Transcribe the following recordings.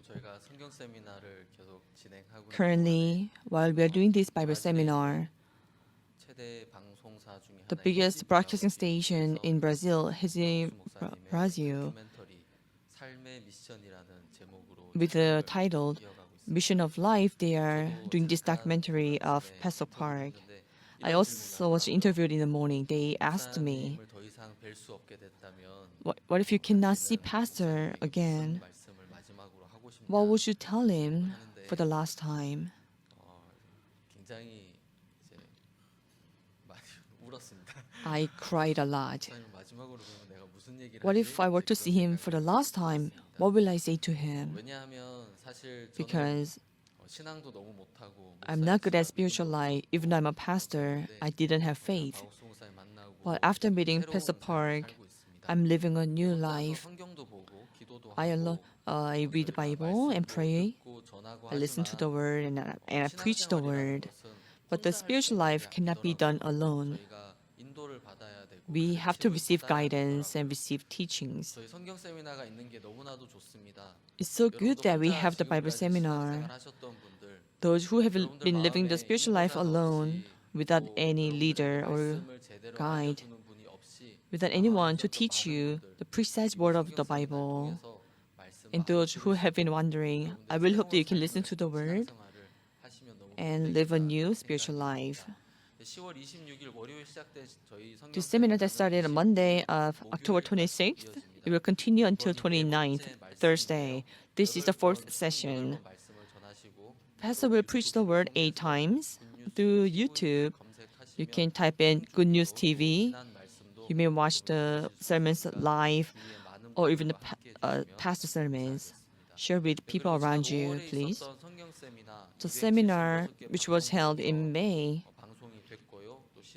저희가 성경 세미나를 계속 진행하고 있는 Currently, while we are doing this Bible seminar, 최대 방송사 중에 the 하나인 biggest broadcasting station KBS에서 in Brazil is in 박수 목사님의 Brazil 다큐멘터리 삶의 미션이라는 제목으로 with the 촬영을 title 이어가고 있습니다. Mission of Life. They are 저도 doing this 잠깐 documentary 오늘 of 아침에 Pastor 인터뷰를 Park. 했는데 I 이런 질문을 also was 하더라고요. interviewed in the morning. They asked me, 목사님을 더 이상 뵐 수 없게 됐다면 what if you cannot see 당신은 Pastor 목사님에게 무슨 again? 말씀을 마지막으로 하고 싶냐 What would you tell him 하는데 for the last time? 굉장히 이제 많이 울었습니다. I cried a lot. 목사님 마지막으로 보면 내가 무슨 얘기를 What 하지? if I were to see him for the last time? What will I say to him? 왜냐하면 사실 저는 Because 신앙도 너무 못하고 I'm not good at spiritual life. Even though I'm a pastor, I didn't have faith. 박옥수 목사님 만나고 But after meeting 새로운 Pastor 삶을 Park, 살고 있습니다. I'm living a new 혼자서 life. 성경도 보고 기도도 I, 하고 I read the 저희가 Bible and 말씀도 pray. 듣고 전하고 I listen to the 하지만 word and I preach the 신앙생활이라는 word. 것은 But the 혼자 할 spiritual 수 있는 life 게 cannot be done 아니더라고요. alone. 저희가 인도를 받아야 되고 We have to 가르침을 receive 받아야 guidance 되더라고요. and receive teachings. 저희 성경 세미나가 있는 게 너무나도 좋습니다. It's so good 여러분도 that we 혼자 have the Bible 지금까지 seminar. 신앙생활 하셨던 분들 Those who have 여러분들 been living 마음에 the spiritual life 인도자도 alone 없이 without 또 any 여러분들에게 leader or 말씀을 제대로 guide, 알려주는 분이 없이 without 아마 anyone to 하셨던 teach 많은 you 분들 the precise 이번 word of 성경 the 세미나를 Bible. 통해서 말씀을 And those who have been 알아들으시고 wondering, 여러분들이 I will hope that you 새로운 can listen 삶을 to the word 신앙생활을 하시면 너무 and live a 복되겠다 new 생각이 spiritual life. 듭니다. 10월 26일 월요일 시작된 저희 성경 This seminar that 세미나는 started on Monday of October 목요일까지 26th, 이어집니다. it will continue until 이번이 네 29th, 번째 말씀인데요. Thursday. This is the fourth 8번, 총 session. 8번 말씀을 전하시고 Pastor will preach the word 8 times. Through YouTube, you can type in Good News TV. You may watch the sermons live or even the past sermons. Share with people around you, please. The seminar, which was held in May,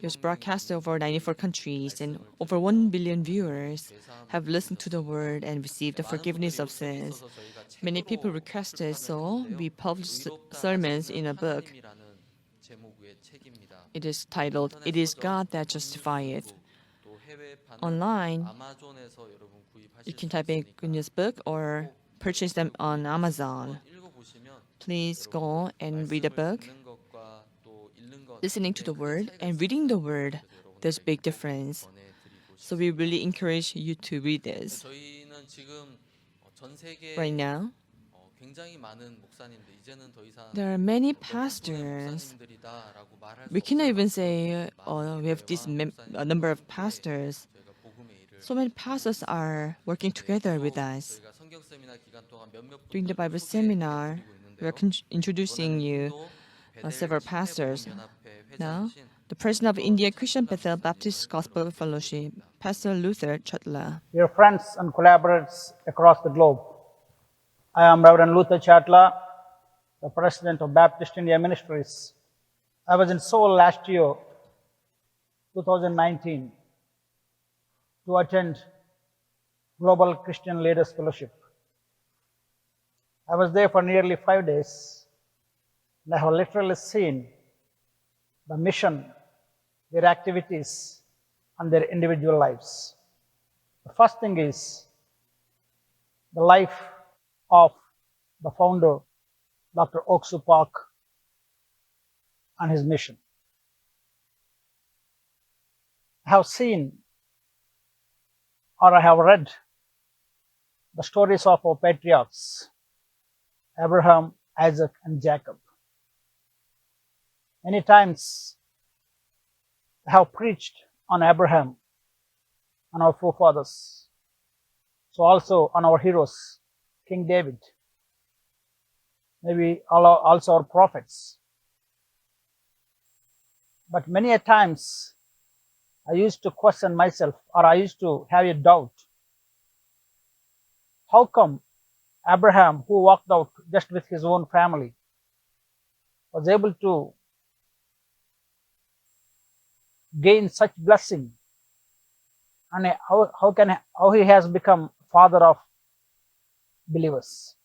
was broadcast over 94 countries and over 1 billion viewers have listened to the word and received the forgiveness of sins. Many people requested, so we published sermons in a book. It is titled, It is God That Justifieth. Online, you can type in Good News Book or purchase them on Amazon. Please go and read the book. Listening to the word and reading the word, there's a big difference. So we really encourage you to read this. 저희는 지금 전 세계 Right now, 굉장히 많은 목사님들 이제는 더 이상 there are many 몇 pastors. 목사님들이다라고 말할 수 We cannot 없을 even 만큼 say we have this number of pastors. 저희가 복음의 일을 So many pastors are working together with us. 저희가 성경 세미나 기간 동안 몇몇 During the Bible 분들을 seminar, we are 소개해드리고 introducing you 있는데요. several pastors. 연합회 Now, 회장이신 the president of India Christian Bethel Baptist Gospel Fellowship, Pastor Luther Chatla. Dear friends and collaborators across the globe, I am Reverend Luther Chatla, the President of Baptist India Ministries. I was in Seoul last year, 2019, to attend Global Christian Leaders Fellowship. I was there for nearly 5 days, and I have literally seen the mission, their activities, and their individual lives. The first thing is the life of the founder, Dr. Oksu Park, and his mission. I have seen or I have read the stories of our patriarchs, Abraham, Isaac, and Jacob. Many times I have preached on Abraham and our forefathers. So also on our heroes, King David, maybe also our prophets. But many a times I used to question myself, or I used to have a doubt. How come Abraham, who walked out just with his own family, was able to gain such blessing, and how he has become father of believers?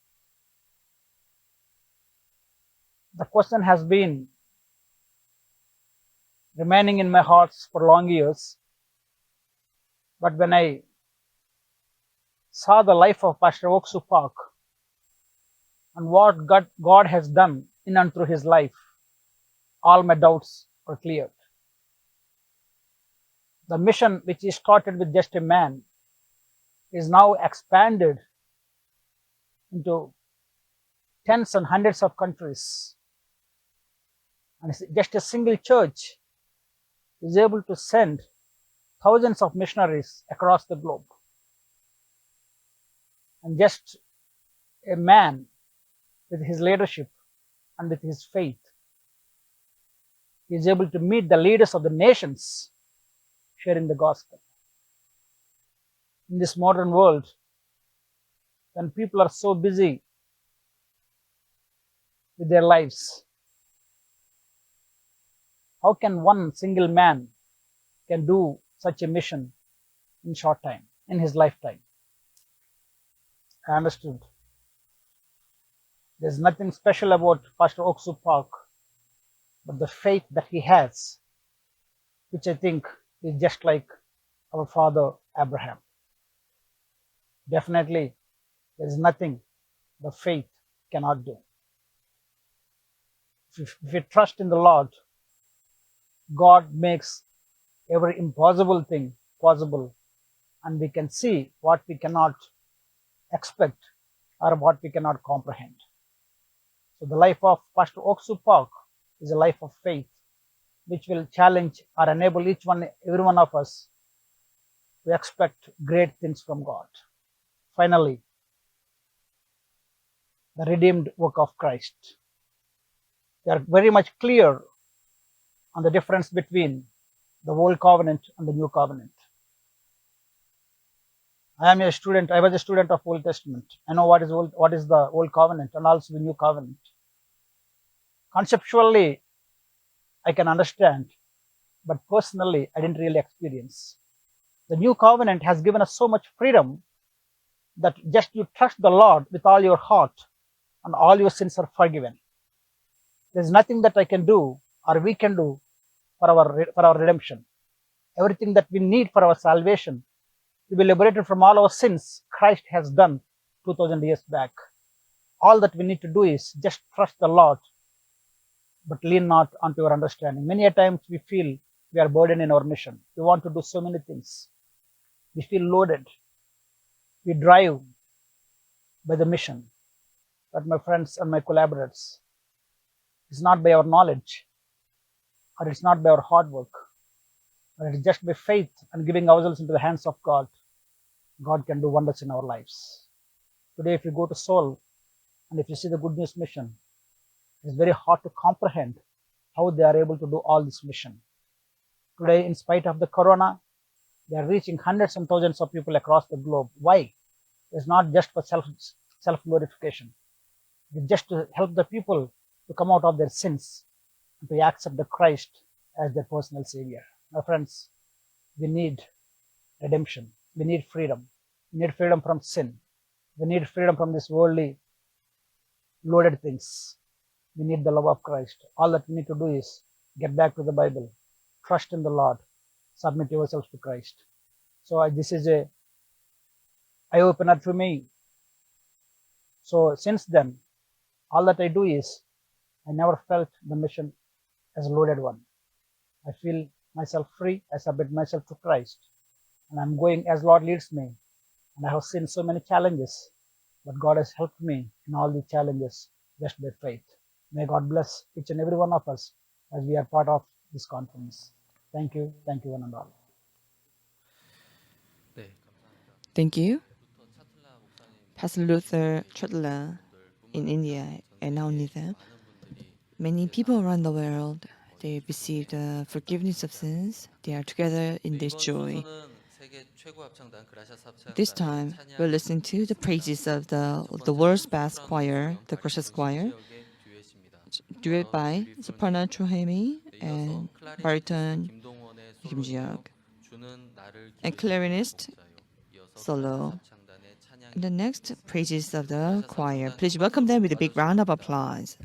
The question has been remaining in my heart for long years. But when I saw the life of Pastor Oksu Park, and what God has done in and through his life, all my doubts were cleared. The mission which is started with just a man is now expanded into tens and hundreds of countries. And just a single church is able to send thousands of missionaries across the globe. And just a man with his leadership and with his faith is able to meet the leaders of the nations sharing the gospel. In this modern world, when people are so busy with their lives, how can one single man can do such a mission in short time, in his lifetime? I understood. There's nothing special about Pastor Oksu Park, but the faith that he has, which I think is just like our father Abraham. Definitely, there is nothing the faith cannot do. If we trust in the Lord, God makes every impossible thing possible, and we can see what we cannot expect or what we cannot comprehend. So the life of Pastor Oksu Park is a life of faith, which will challenge or enable every one of us to expect great things from God. Finally, the redeemed work of Christ. We are very much clear on the difference between the old covenant and the new covenant. I was a student of Old Testament. I know what is the old covenant and also the new covenant. Conceptually, I can understand, but personally, I didn't really experience. The new covenant has given us so much freedom that just you trust the Lord with all your heart and all your sins are forgiven. There's nothing that I can do or we can do for our redemption. Everything that we need for our salvation, to be liberated from all our sins, Christ has done 2000 years back. All that we need to do is just trust the Lord, but lean not onto your understanding. Many a times we feel we are burdened in our mission. We want to do so many things. We feel loaded. We drive by the mission. But my friends and my collaborators, it's not by our knowledge, or it's not by our hard work, but it's just by faith and giving ourselves into the hands of God. God can do wonders in our lives. Today, if you go to Seoul and if you see the Good News Mission, it's very hard to comprehend how they are able to do all this mission. Today, in spite of the corona, they are reaching hundreds and thousands of people across the globe. Why? It's not just for self-glorification. It's just to help the people to come out of their sins and to accept the Christ as their personal Savior. My friends, we need redemption. We need freedom. We need freedom from sin. We need freedom from these worldly loaded things. We need the love of Christ. All that we need to do is get back to the Bible, trust in the Lord, submit yourselves to Christ. So this is a eye-opener to me. So since then, all that I do is I never felt the mission as a loaded one. I feel myself free. I submit myself to Christ. And I'm going as Lord leads me. And I have seen so many challenges, but God has helped me in all the challenges just by faith. May God bless each and every one of us as we are part of this conference. Thank you one and all. 네, 감사합니다. Thank you. 부터 차틀라 목사님 Pastor Luther Chotla in India, and not only that, 많은 분들이 many people around the world, they received the forgiveness of sins. They are together in this 이번 joy. 순서는 세계 최고 합창단 그라샤스 합창단의 This time, 찬양 we'll listen to the praises of the world's best choir, the Gracious Choir, 지역의 듀엣입니다. duet by soprano Trohemi 네, 이어서 and 클라리네티스트 baritone 김동원의 Kim 솔로이며 Jiak, 주는 나를 and 기르시는 clarinist 목사요. 이어서 solo. 그라샤스 합창단의 찬양이 And the next, praises of the 그라샤스 choir. 합창단 Please welcome them with a big round of 와주시기 applause.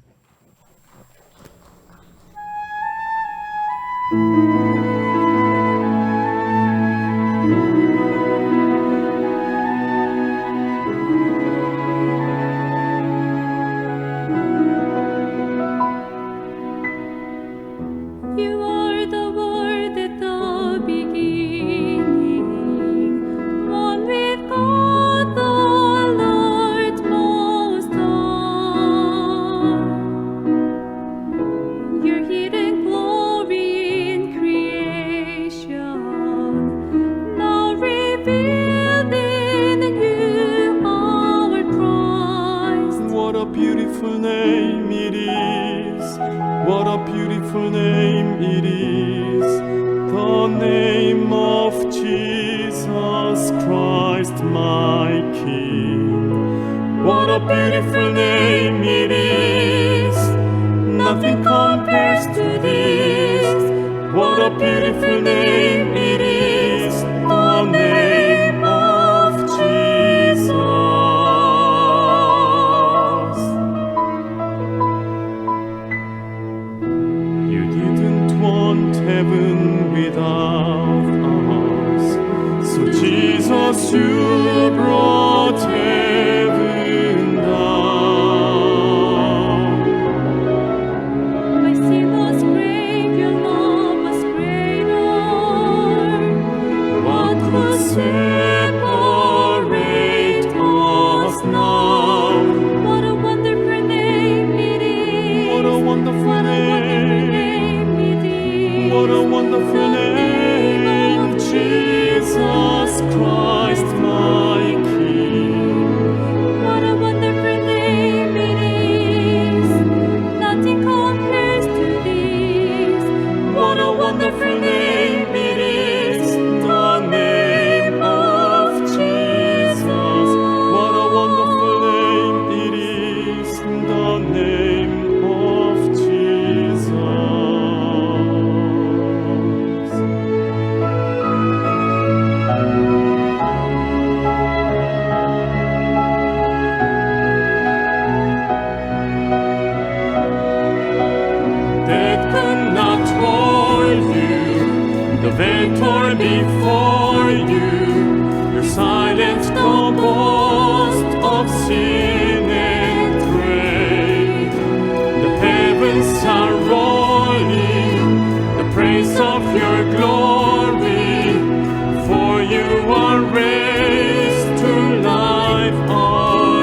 beautiful name it is, the name of Jesus Christ, my King. What a beautiful name it is, nothing compares to this. What a beautiful name it is, the name of Jesus. You didn't want heaven without us, so Jesus, you brought heaven down. My sin was great, your love was greater. What could separate us now? What a wonderful name it is. What a wonderful name. it is. What a wonderful name, Jesus Christ, my King. What a wonderful name it is. Nothing compares to this. What a wonderful name it is, the name of Jesus. What a wonderful name it is, the name of Jesus. Death could not hold you, the veil tore before you. You silenced the boast of sin and grave. The heavens are rolling, the praise of your glory, for you are raised to life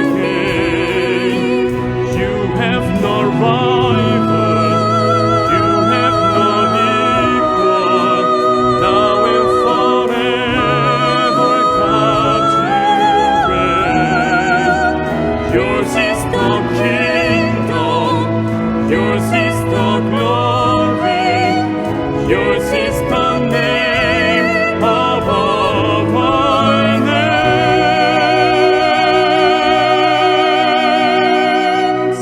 again. You have no rival, you have no equal, now and forever, God, you reign. Yours is the kingdom, yours is the glory, yours is the name above all names.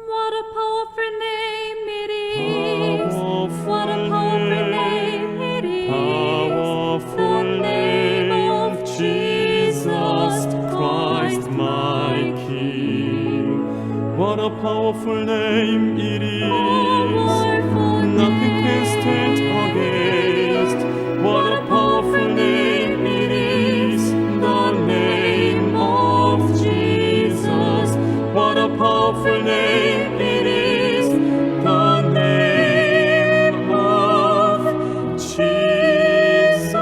What a powerful name it is. What a Powerful powerful name it is. Powerful The name of Jesus Christ, my King. What a powerful name it is. Powerful Nothing can name. stand against. What a powerful name it is. The name of Jesus. What a powerful name it is. The name of Jesus.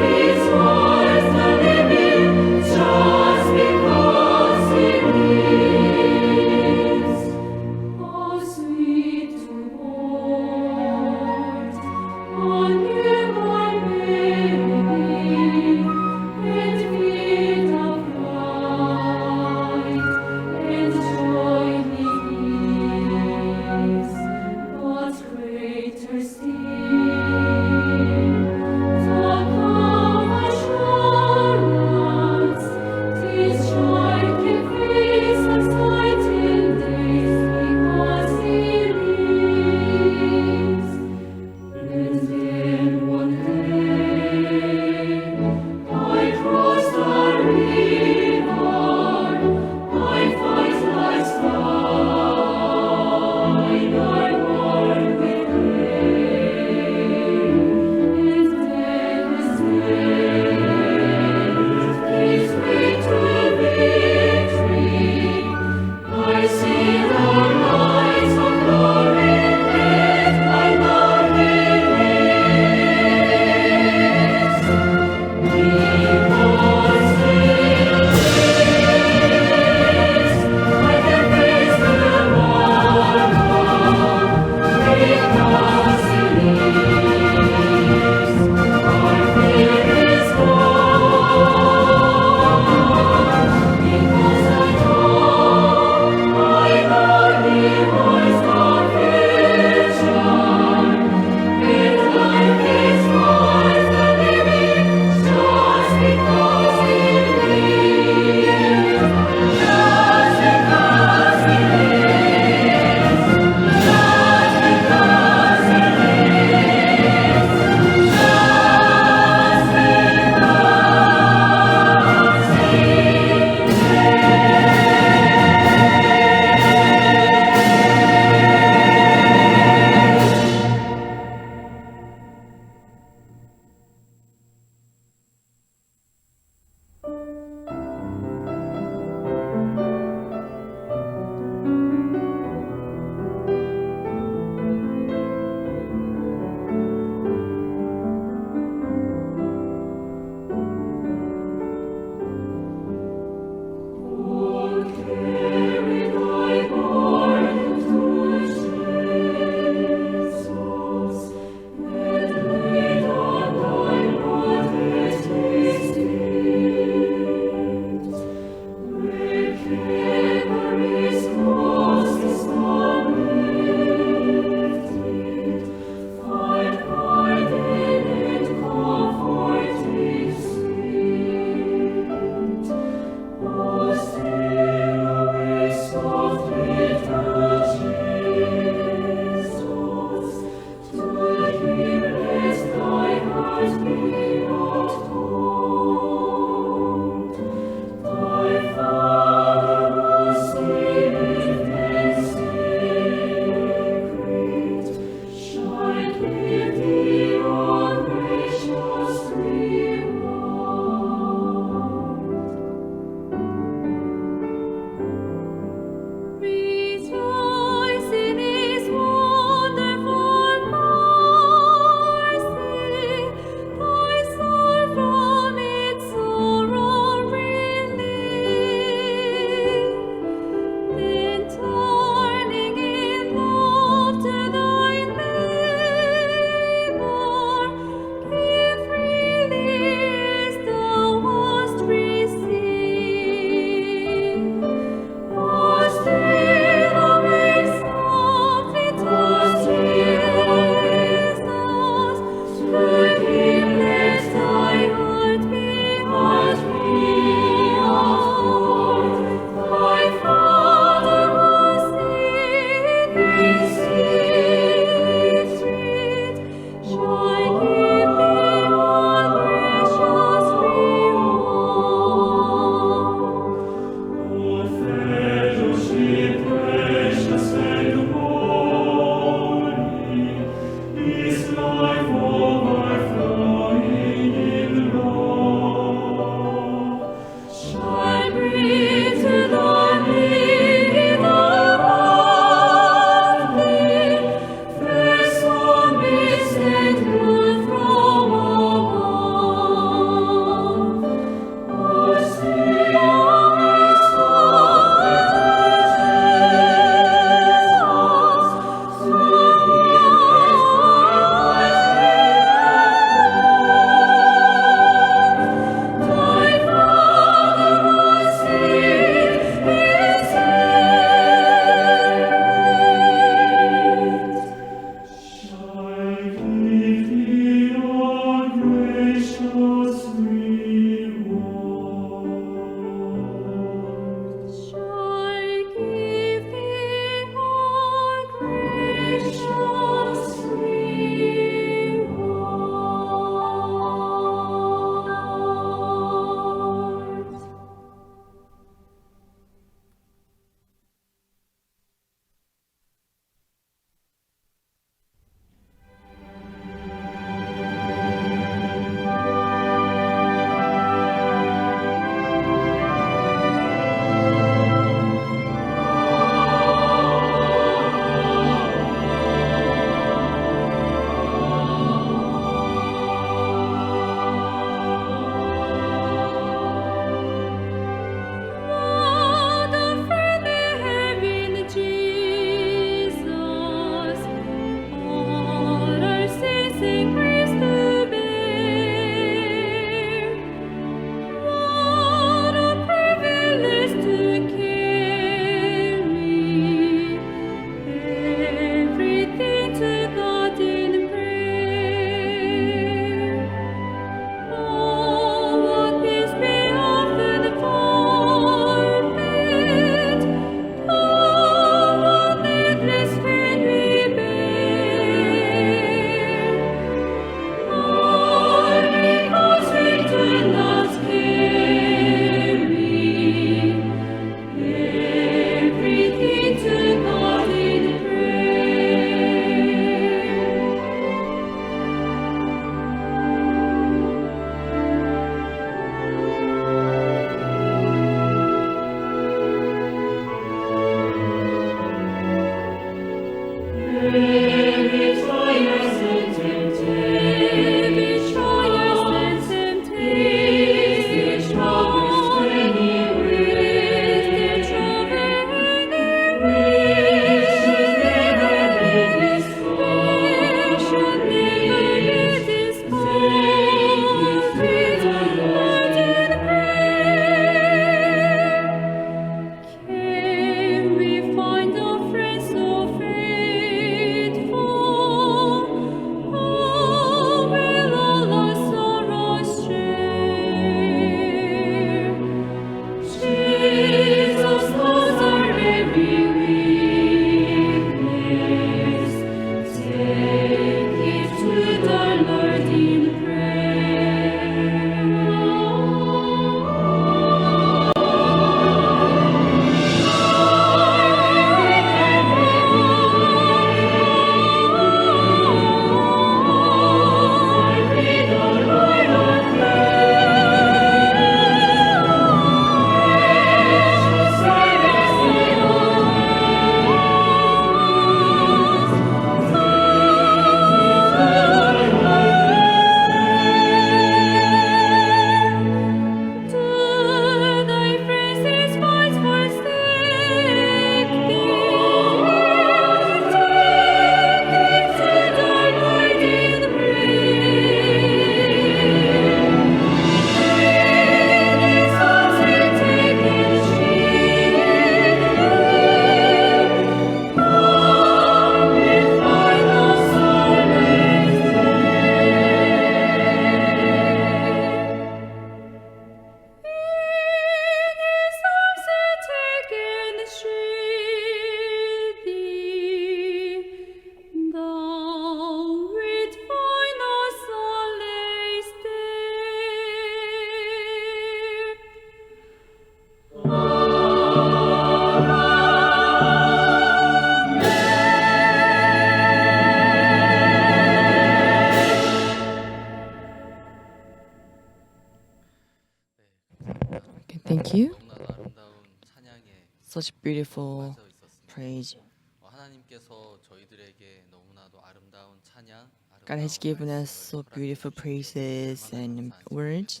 Thank you. 너무나도 아름다운 찬양에 Such beautiful 빠져 있었습니다. praise. 하나님께서 저희들에게 너무나도 아름다운 찬양, God has given us so beautiful praises and words.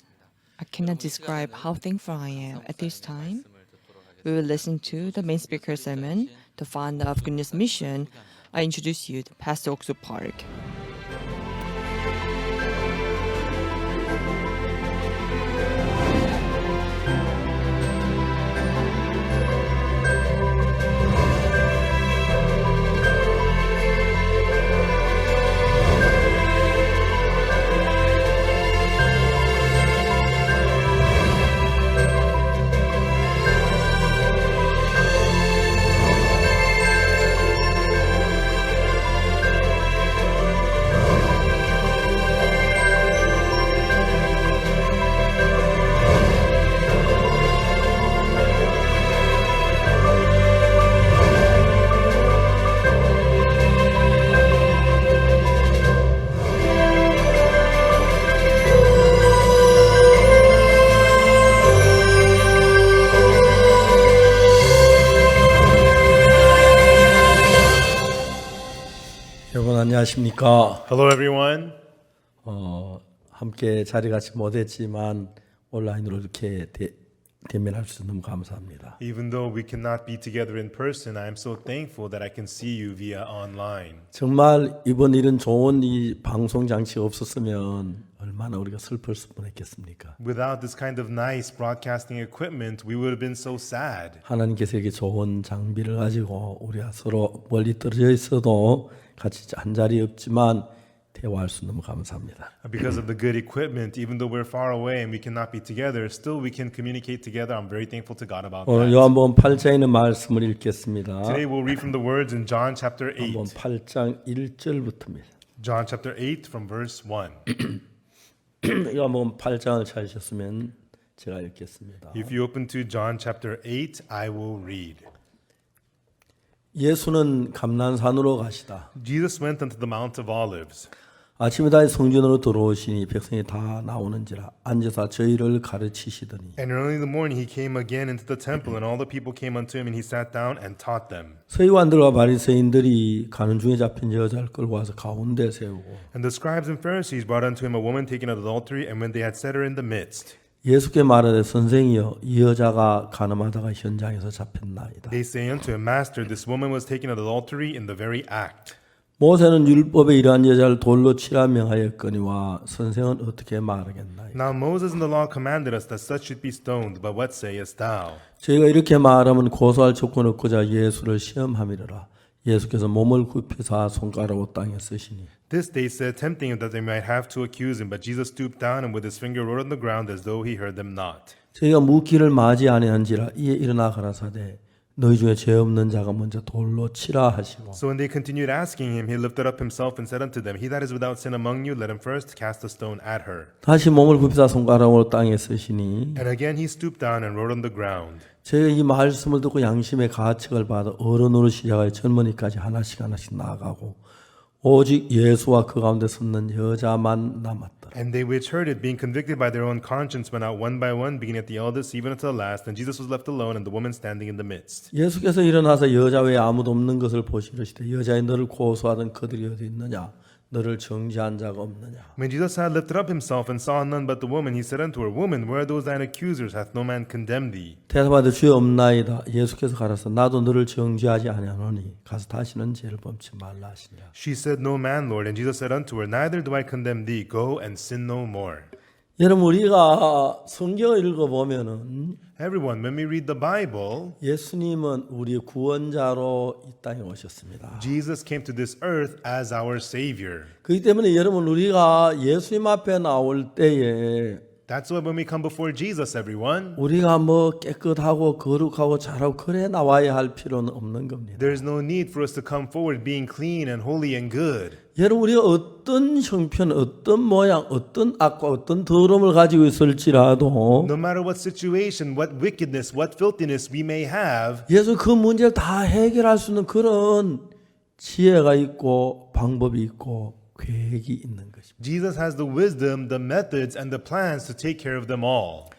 I cannot describe how thankful I am at this time. We will listen to the main speaker sermon, the founder of Good News Mission. I introduce you to Pastor Oksu Park. 여러분 안녕하십니까? Hello, everyone. 함께 자리 같이 못했지만 온라인으로 이렇게 대면할 수 있는 너무 감사합니다. Even though we cannot be together in person, I am so thankful that I can see you via online. 정말 이번 일은 좋은 이 방송 장치가 없었으면 얼마나 우리가 슬플 뻔했겠습니까? Without this kind of nice broadcasting equipment, we would have been so sad. 하나님께서 이렇게 좋은 장비를 가지고 우리가 서로 멀리 떨어져 있어도 같이 한 자리 없지만 대화할 수 너무 감사합니다. Because of the good equipment, even though we're far away and we cannot be together, still we can communicate together. I'm very thankful to God about 오늘 that. 요한복음 8장에 있는 말씀을 읽겠습니다. Today we'll read from the words in John chapter 8. 요한복음 8장 1절부터입니다. John chapter 8 from verse 1. 요한복음 8장을 찾으셨으면 제가 읽겠습니다. If you open to John chapter 8, I will read. 예수는 감난산으로 가시다. Jesus went unto the Mount of Olives. 아침에 다시 성전으로 들어오시니 백성이 다 나오는지라 앉아서 저희를 가르치시더니 And early in the morning he came again into the temple, and all the people came unto him, and he sat down and taught them. 서기관들과 바리새인들이 가는 중에 잡힌 여자를 끌고 와서 가운데 세우고 And the scribes and Pharisees brought unto him a woman taken of adultery, and when they had set her in the midst, 예수께 말하되 선생이여 이 여자가 가늠하다가 현장에서 잡혔나이다. they say unto him, Master, this woman was taken of adultery in the very act. 모세는 율법에 이러한 여자를 돌로 치라 명하였거니와 선생은 어떻게 말하겠나이까. Now Moses in the law commanded us that such should be stoned, but what sayest thou? 저희가 이렇게 말하면 고소할 조건 얻고자 예수를 시험함이라. 예수께서 몸을 굽히사 손가락으로 땅에 쓰시니 This they said, tempting him that they might have to accuse him. But Jesus stooped down and with his finger wrote on the ground as though he heard them not. 저희가 묻기를 맞이 아니한지라 이에 일어나 가라사대 너희 중에 죄 없는 자가 먼저 돌로 치라 하시고 So when they continued asking him, he lifted up himself and said unto them, He that is without sin among you, let him first cast a stone at her. 다시 몸을 굽히사 손가락으로 땅에 쓰시니 And again he stooped down and wrote on the ground. 저희가 이 말씀을 듣고 양심의 가책을 받아 어른으로 시작하여 젊은이까지 하나씩 나아가고 오직 예수와 그 가운데 섰는 여자만 남았다. And they which heard it, being convicted by their own conscience, went out one by one, beginning at the eldest, even unto the last. And Jesus was left alone, and the woman standing in the midst. 예수께서 일어나서 여자 외에 아무도 없는 것을 보시르시되 여자의 너를 고소하던 그들이 어디 있느냐 너를 정죄한 자가 없느냐. When Jesus had lifted up himself and saw none but the woman, he said unto her, Woman, where are those thine accusers? Hath no man condemned thee? 대답하되 주여 없나이다. 예수께서 가라사 나도 너를 정죄하지 아니하노니 가서 다시는 죄를 범치 말라 하시니라. She said, No man, Lord. And Jesus said unto her, Neither do I condemn thee. Go and sin no more. 여러분 우리가 성경을 읽어보면은 Everyone, when we read the Bible, 예수님은 우리의 구원자로 이 땅에 오셨습니다. Jesus came to this earth as our Savior. 그렇기 때문에 여러분 우리가 예수님 앞에 나올 때에 That's why when we come before Jesus, everyone, 우리가 뭐 깨끗하고 거룩하고 잘하고 그래 나와야 할 필요는 없는 겁니다. there's no need for us to come forward being clean and holy and good. 여러분 우리가 어떤 형편, 어떤 모양, 어떤 악과 어떤 더러움을 가지고 있을지라도 No matter what situation, what wickedness, what filthiness we may have, 예수 그 문제를 다 해결할 수 있는 그런 지혜가 있고 방법이 있고 계획이 있는 것입니다. Jesus has the wisdom, the methods, and the plans to take care of them all.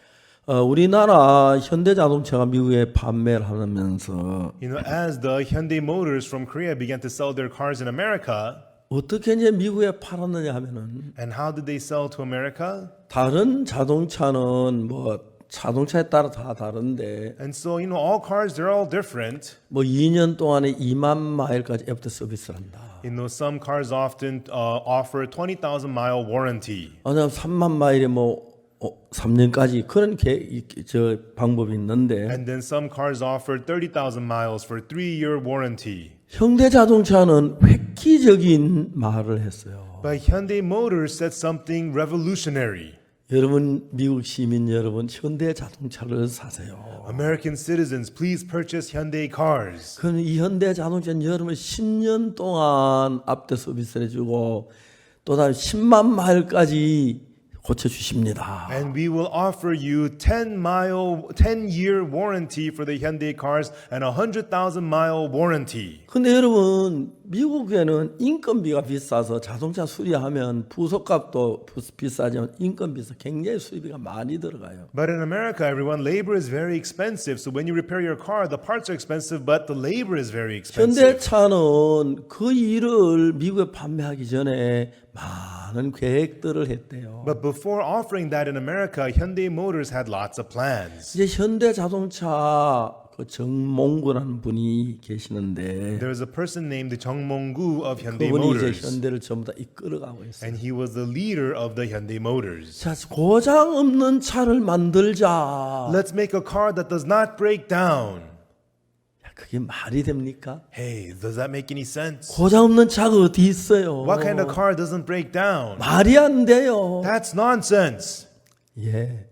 우리나라 현대자동차가 미국에 판매를 하면서 You know, as the Hyundai Motors from Korea began to sell their cars in America, 어떻게 이제 미국에 팔았느냐 하면은 and how did they sell to America? 다른 자동차는 뭐 자동차에 따라 다 다른데 And so, you know, all cars, they're all different. 뭐 2년 동안에 2만 마일까지 애프터 서비스를 한다. You know, some cars often offer 20,000 mile warranty. 아니면 3만 마일에 뭐 3년까지 그런 저 방법이 있는데 And then some cars offer 30,000 miles for 3-year warranty. 현대자동차는 획기적인 말을 했어요. But Hyundai Motors said something revolutionary. 여러분 미국 시민 여러분 현대자동차를 사세요. American citizens, please purchase Hyundai cars. 그럼 이 현대자동차는 여러분 10년 동안 앞대 서비스를 해주고 또다시 10만 마일까지 고쳐주십니다. And we will offer you 10-year warranty for the Hyundai cars and 100,000 mile warranty. 근데 여러분 미국에는 인건비가 비싸서 자동차 수리하면 부속값도 비싸지만 인건비에서 굉장히 수리비가 많이 들어가요. But in America, everyone, labor is very expensive. So when you repair your car, the parts are expensive, but the labor is very expensive. 현대차는 그 일을 미국에 판매하기 전에 많은 계획들을 했대요. But before offering that in America, Hyundai Motors had lots of plans. 이제 현대자동차 그 정몽구라는 분이 계시는데 There is a person named Jung Mong-gu of Hyundai 그분이 이제 Motors, 현대를 전부 다 이끌어가고 있어요. and he was the leader of the Hyundai Motors. 자, 고장 없는 차를 만들자. Let's make a car that does not break down. 야, 그게 말이 됩니까? Hey, does that make any sense? 고장 없는 차가 어디 있어요? What kind of car doesn't break down? 말이 안 돼요. That's nonsense. 예.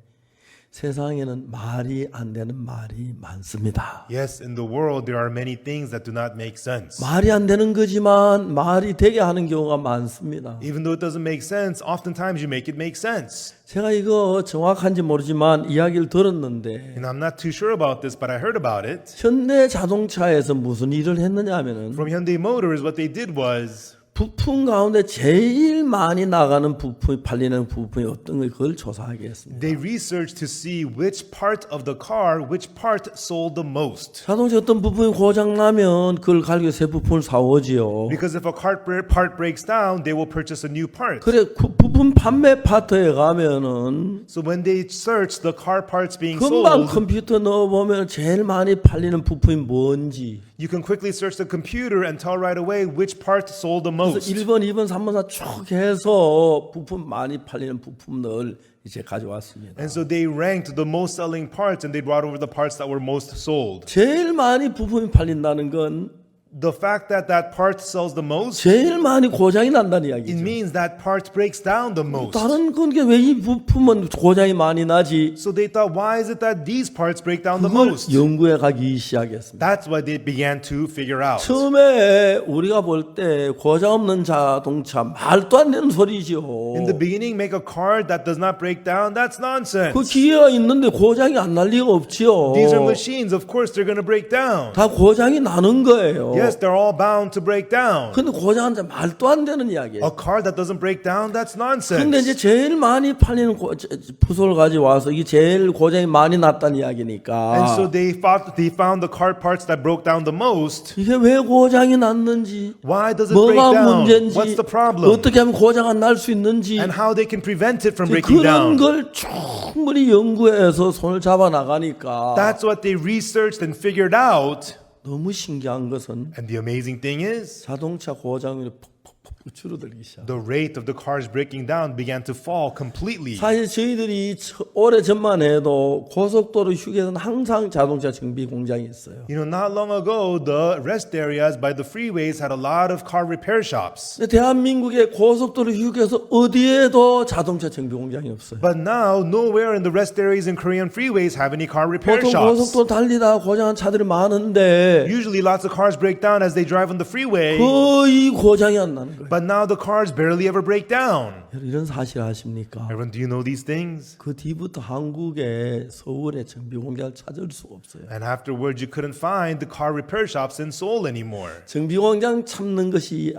세상에는 말이 안 되는 말이 많습니다. Yes, in the world there are many things that do not make sense. 말이 안 되는 거지만 말이 되게 하는 경우가 많습니다. Even though it doesn't make sense, oftentimes you make it make sense. 제가 이거 정확한지 모르지만 이야기를 들었는데 And I'm not too sure about this, but I heard about it. 현대 자동차에서 무슨 일을 했느냐 하면은 From Hyundai Motors, what they did was 부품 가운데 제일 많이 나가는 부품이 팔리는 부품이 어떤 걸 그걸 조사하겠습니다. they researched to see which part of the car, which part sold the most. 자동차 어떤 부품이 고장 나면 그걸 가지고 새 부품을 사오지요. Because if a part breaks down, they will purchase a new part. 그래 그 부품 판매 파트에 가면은 So when they search the car parts being 금방 sold, 컴퓨터 넣어보면 제일 많이 팔리는 부품이 뭔지. you can quickly search the computer and tell right away which part sold the 그래서 most. 1번, 2번, 3번, 4 쭉 해서 부품 많이 팔리는 부품들 이제 가져왔습니다. And so they ranked the most selling parts and they brought over the parts that were most sold. 제일 많이 부품이 팔린다는 건 The fact that that part sells the most, 제일 많이 고장이 난다는 it 이야기죠. means that part breaks down the most. 다른 건 게 왜 이 부품은 고장이 많이 나지? So they thought, why is it that these parts break down the 그걸 most? 연구해 가기 시작했습니다. That's what they began to figure out. 처음에 우리가 볼 때 고장 없는 자동차 말도 안 되는 소리죠. In the beginning, make a car that does not break down, that's nonsense. 그 기계가 있는데 고장이 안 날 리가 없지요. These are machines, of course they're going to break down. 다 고장이 나는 거예요. Yes, they're all bound to break down. 근데 고장한 자 말도 안 되는 이야기예요. A car that doesn't break down, that's 근데 이제 nonsense. 제일 많이 팔리는 부속을 가지고 와서 이게 제일 고장이 많이 났다는 이야기니까 And so they found the car parts that broke down the most. 이게 왜 고장이 났는지 Why does it break 뭐가 down? 문제인지 What's the problem? 어떻게 하면 고장 안 날 수 있는지 And how they can prevent it from breaking 그런 down. 걸 충분히 연구해서 손을 잡아 나가니까 That's what they researched and figured out. 너무 신기한 것은 And the amazing thing is, 자동차 고장률이 폭폭폭 줄어들기 시작. the rate of the cars breaking down began to fall completely. 사실 저희들이 오래 전만 해도 고속도로 휴게소는 항상 자동차 정비 공장이 있어요. You know, not long ago, the rest areas by the freeways had a lot of car repair shops. 근데 대한민국의 고속도로 휴게소 어디에도 자동차 정비 공장이 없어요. But now, nowhere in the rest areas in Korean freeways have any car repair 보통 shops. 고속도로 달리다 고장한 차들이 많은데 Usually, lots of cars break down as they drive on the freeway, 거의 고장이 안 나는 거예요. but now the cars barely ever break down. 이런 사실 아십니까? Everyone, do you know these things? 그 뒤부터 한국에 서울에 정비 공장을 찾을 수가 없어요. And afterwards, you couldn't find the car repair shops in Seoul anymore. 정비 공장 찾는 것이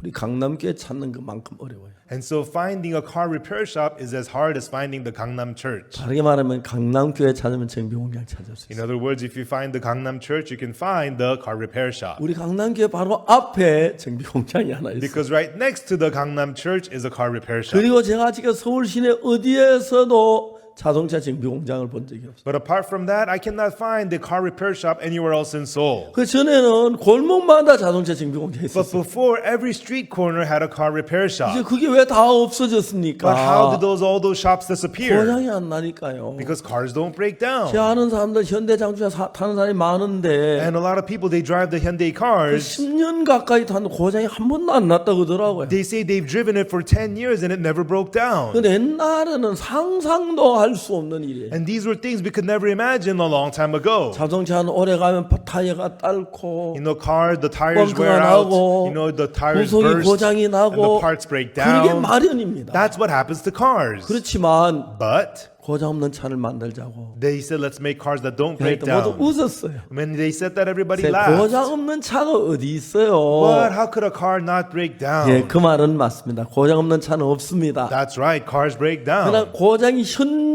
우리 강남교회 찾는 것만큼 어려워요. And so finding a car repair shop is as hard as finding the Gangnam Church. 다르게 말하면 강남교회 찾으면 정비공장 찾을 수 In 있어요. other words, if you find the Gangnam Church, you can find the car repair shop. 우리 강남교회 바로 앞에 정비공장이 하나 있어요. Because right next to the Gangnam Church is a car repair shop. 그리고 제가 지금 서울 시내 어디에서도 자동차 정비공장을 본 적이 없어요. But apart from that, I cannot find the car repair shop anywhere else in Seoul. 그 전에는 골목마다 자동차 정비공장이 But 있었어요. before, every street corner had a car repair 이제 shop. 그게 왜 다 없어졌습니까? But how did all those shops disappear? 고장이 안 나니까요. Because cars don't break down. 제 아는 사람들 현대장주차 타는 사람이 많은데 And a lot of people, they drive the Hyundai cars. 10년 가까이 탔는데 고장이 한 번도 안 났다고 그러더라고요. They say they've driven it for 10 years and it never broke down. 근데 옛날에는 상상도 할 수 없는 일이에요. And these were things we could never imagine a long time ago. 자동차는 오래 가면 타이어가 딸고 You know, cars, the tires 벙커가 wear out. 나고 You know, the tires 구속이 burst 고장이 and the 나고 parts break 그게 down. 마련입니다. That's what happens to cars. 그렇지만 But 고장 없는 차를 만들자고 they said, let's make cars that don't break 그러니까 모두 down. 웃었어요. When they said that, everybody 고장 laughed. 없는 차가 어디 있어요? But how could a car not break 예, down? 그 말은 맞습니다. 고장 없는 차는 없습니다. That's right, cars break 그러나 down. 고장이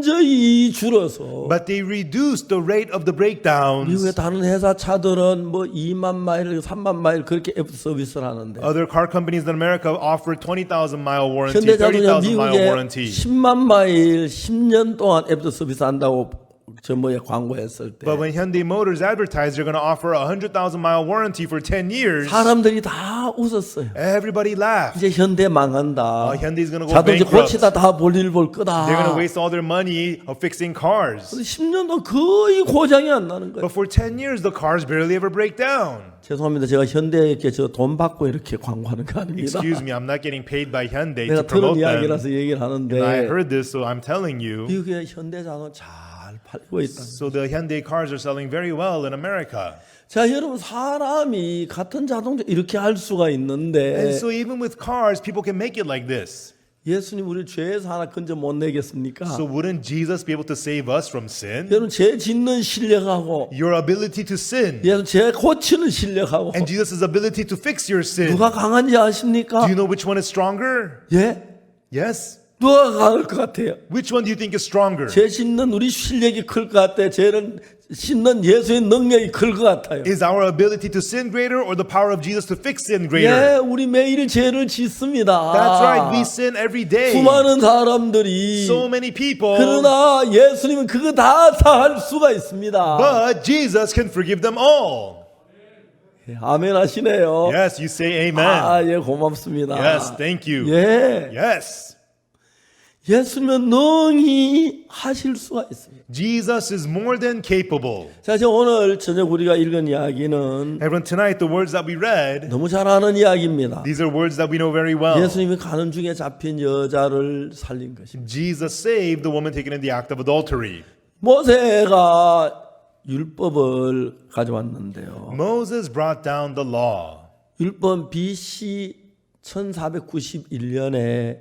현저히 줄어서 But they reduced the rate of the 미국의 breakdowns. 다른 회사 차들은 뭐 2만 마일, 3만 마일 그렇게 애프터 서비스를 하는데 Other car companies in America offer 20,000 mile warranty, 현대자동차 30,000 mile 미국에 warranty. 10만 마일 10년 동안 애프터 서비스 한다고 저 뭐에 광고했을 때 But when Hyundai Motors advertised they're going to offer a 100,000 mile warranty for 10 years, 사람들이 다 웃었어요. everybody laughed. 이제 현대 망한다. Hyundai's going to go 자동차 bankrupt. 고치다 다 볼일 볼 거다. They're going to waste all their money of fixing cars. 10년도 거의 고장이 안 나는 거예요. But for 10 years, the cars barely ever break down. 죄송합니다. 제가 현대에 저 돈 받고 이렇게 광고하는 거 아닙니다. Excuse me, I'm not getting paid by Hyundai 내가 to promote 들은 them. 이야기라서 얘기를 하는데 And I heard this, so I'm telling you. 미국의 현대자동차 잘 팔리고 있다. So the Hyundai cars are selling very well in America. 자, 여러분 사람이 같은 자동차 이렇게 할 수가 있는데 And so even with cars, people can make it like this. 예수님 우리 죄에서 하나 건져 못 내겠습니까? So wouldn't Jesus be able to save us from sin? 여러분 죄 짓는 실력하고 Your ability to sin 예수 죄 고치는 실력하고 and Jesus' ability to fix your sin. 누가 강한지 아십니까? Do you know which one is stronger? 예? Yes. 누가 강할 것 같아요? Which one do you think is stronger? 죄 짓는 우리 실력이 클 것 같아요. 죄는 씻는 예수의 능력이 클 것 같아요. Is our ability to sin greater or the power of Jesus to fix sin 예, greater? 우리 매일 죄를 짓습니다. That's right. We sin every day. 수많은 사람들이 So many people. 그러나 예수님은 그거 다 할 수가 있습니다. But Jesus can forgive them all. 예, 아멘 하시네요. Yes, you say amen. 아, 예, 고맙습니다. Yes, thank you. 예, Yes. 예수님은 능히 하실 수가 있습니다. Jesus is more than capable. 자, 지금 오늘 저녁 우리가 읽은 이야기는 Everyone, tonight, the words that we read, 너무 잘 아는 이야기입니다. these are words that we know very well. 예수님이 가는 중에 잡힌 여자를 살린 것입니다. Jesus saved the woman taken in the act of adultery. 모세가 율법을 가져왔는데요. Moses brought down the law. 율법 BC 1491년에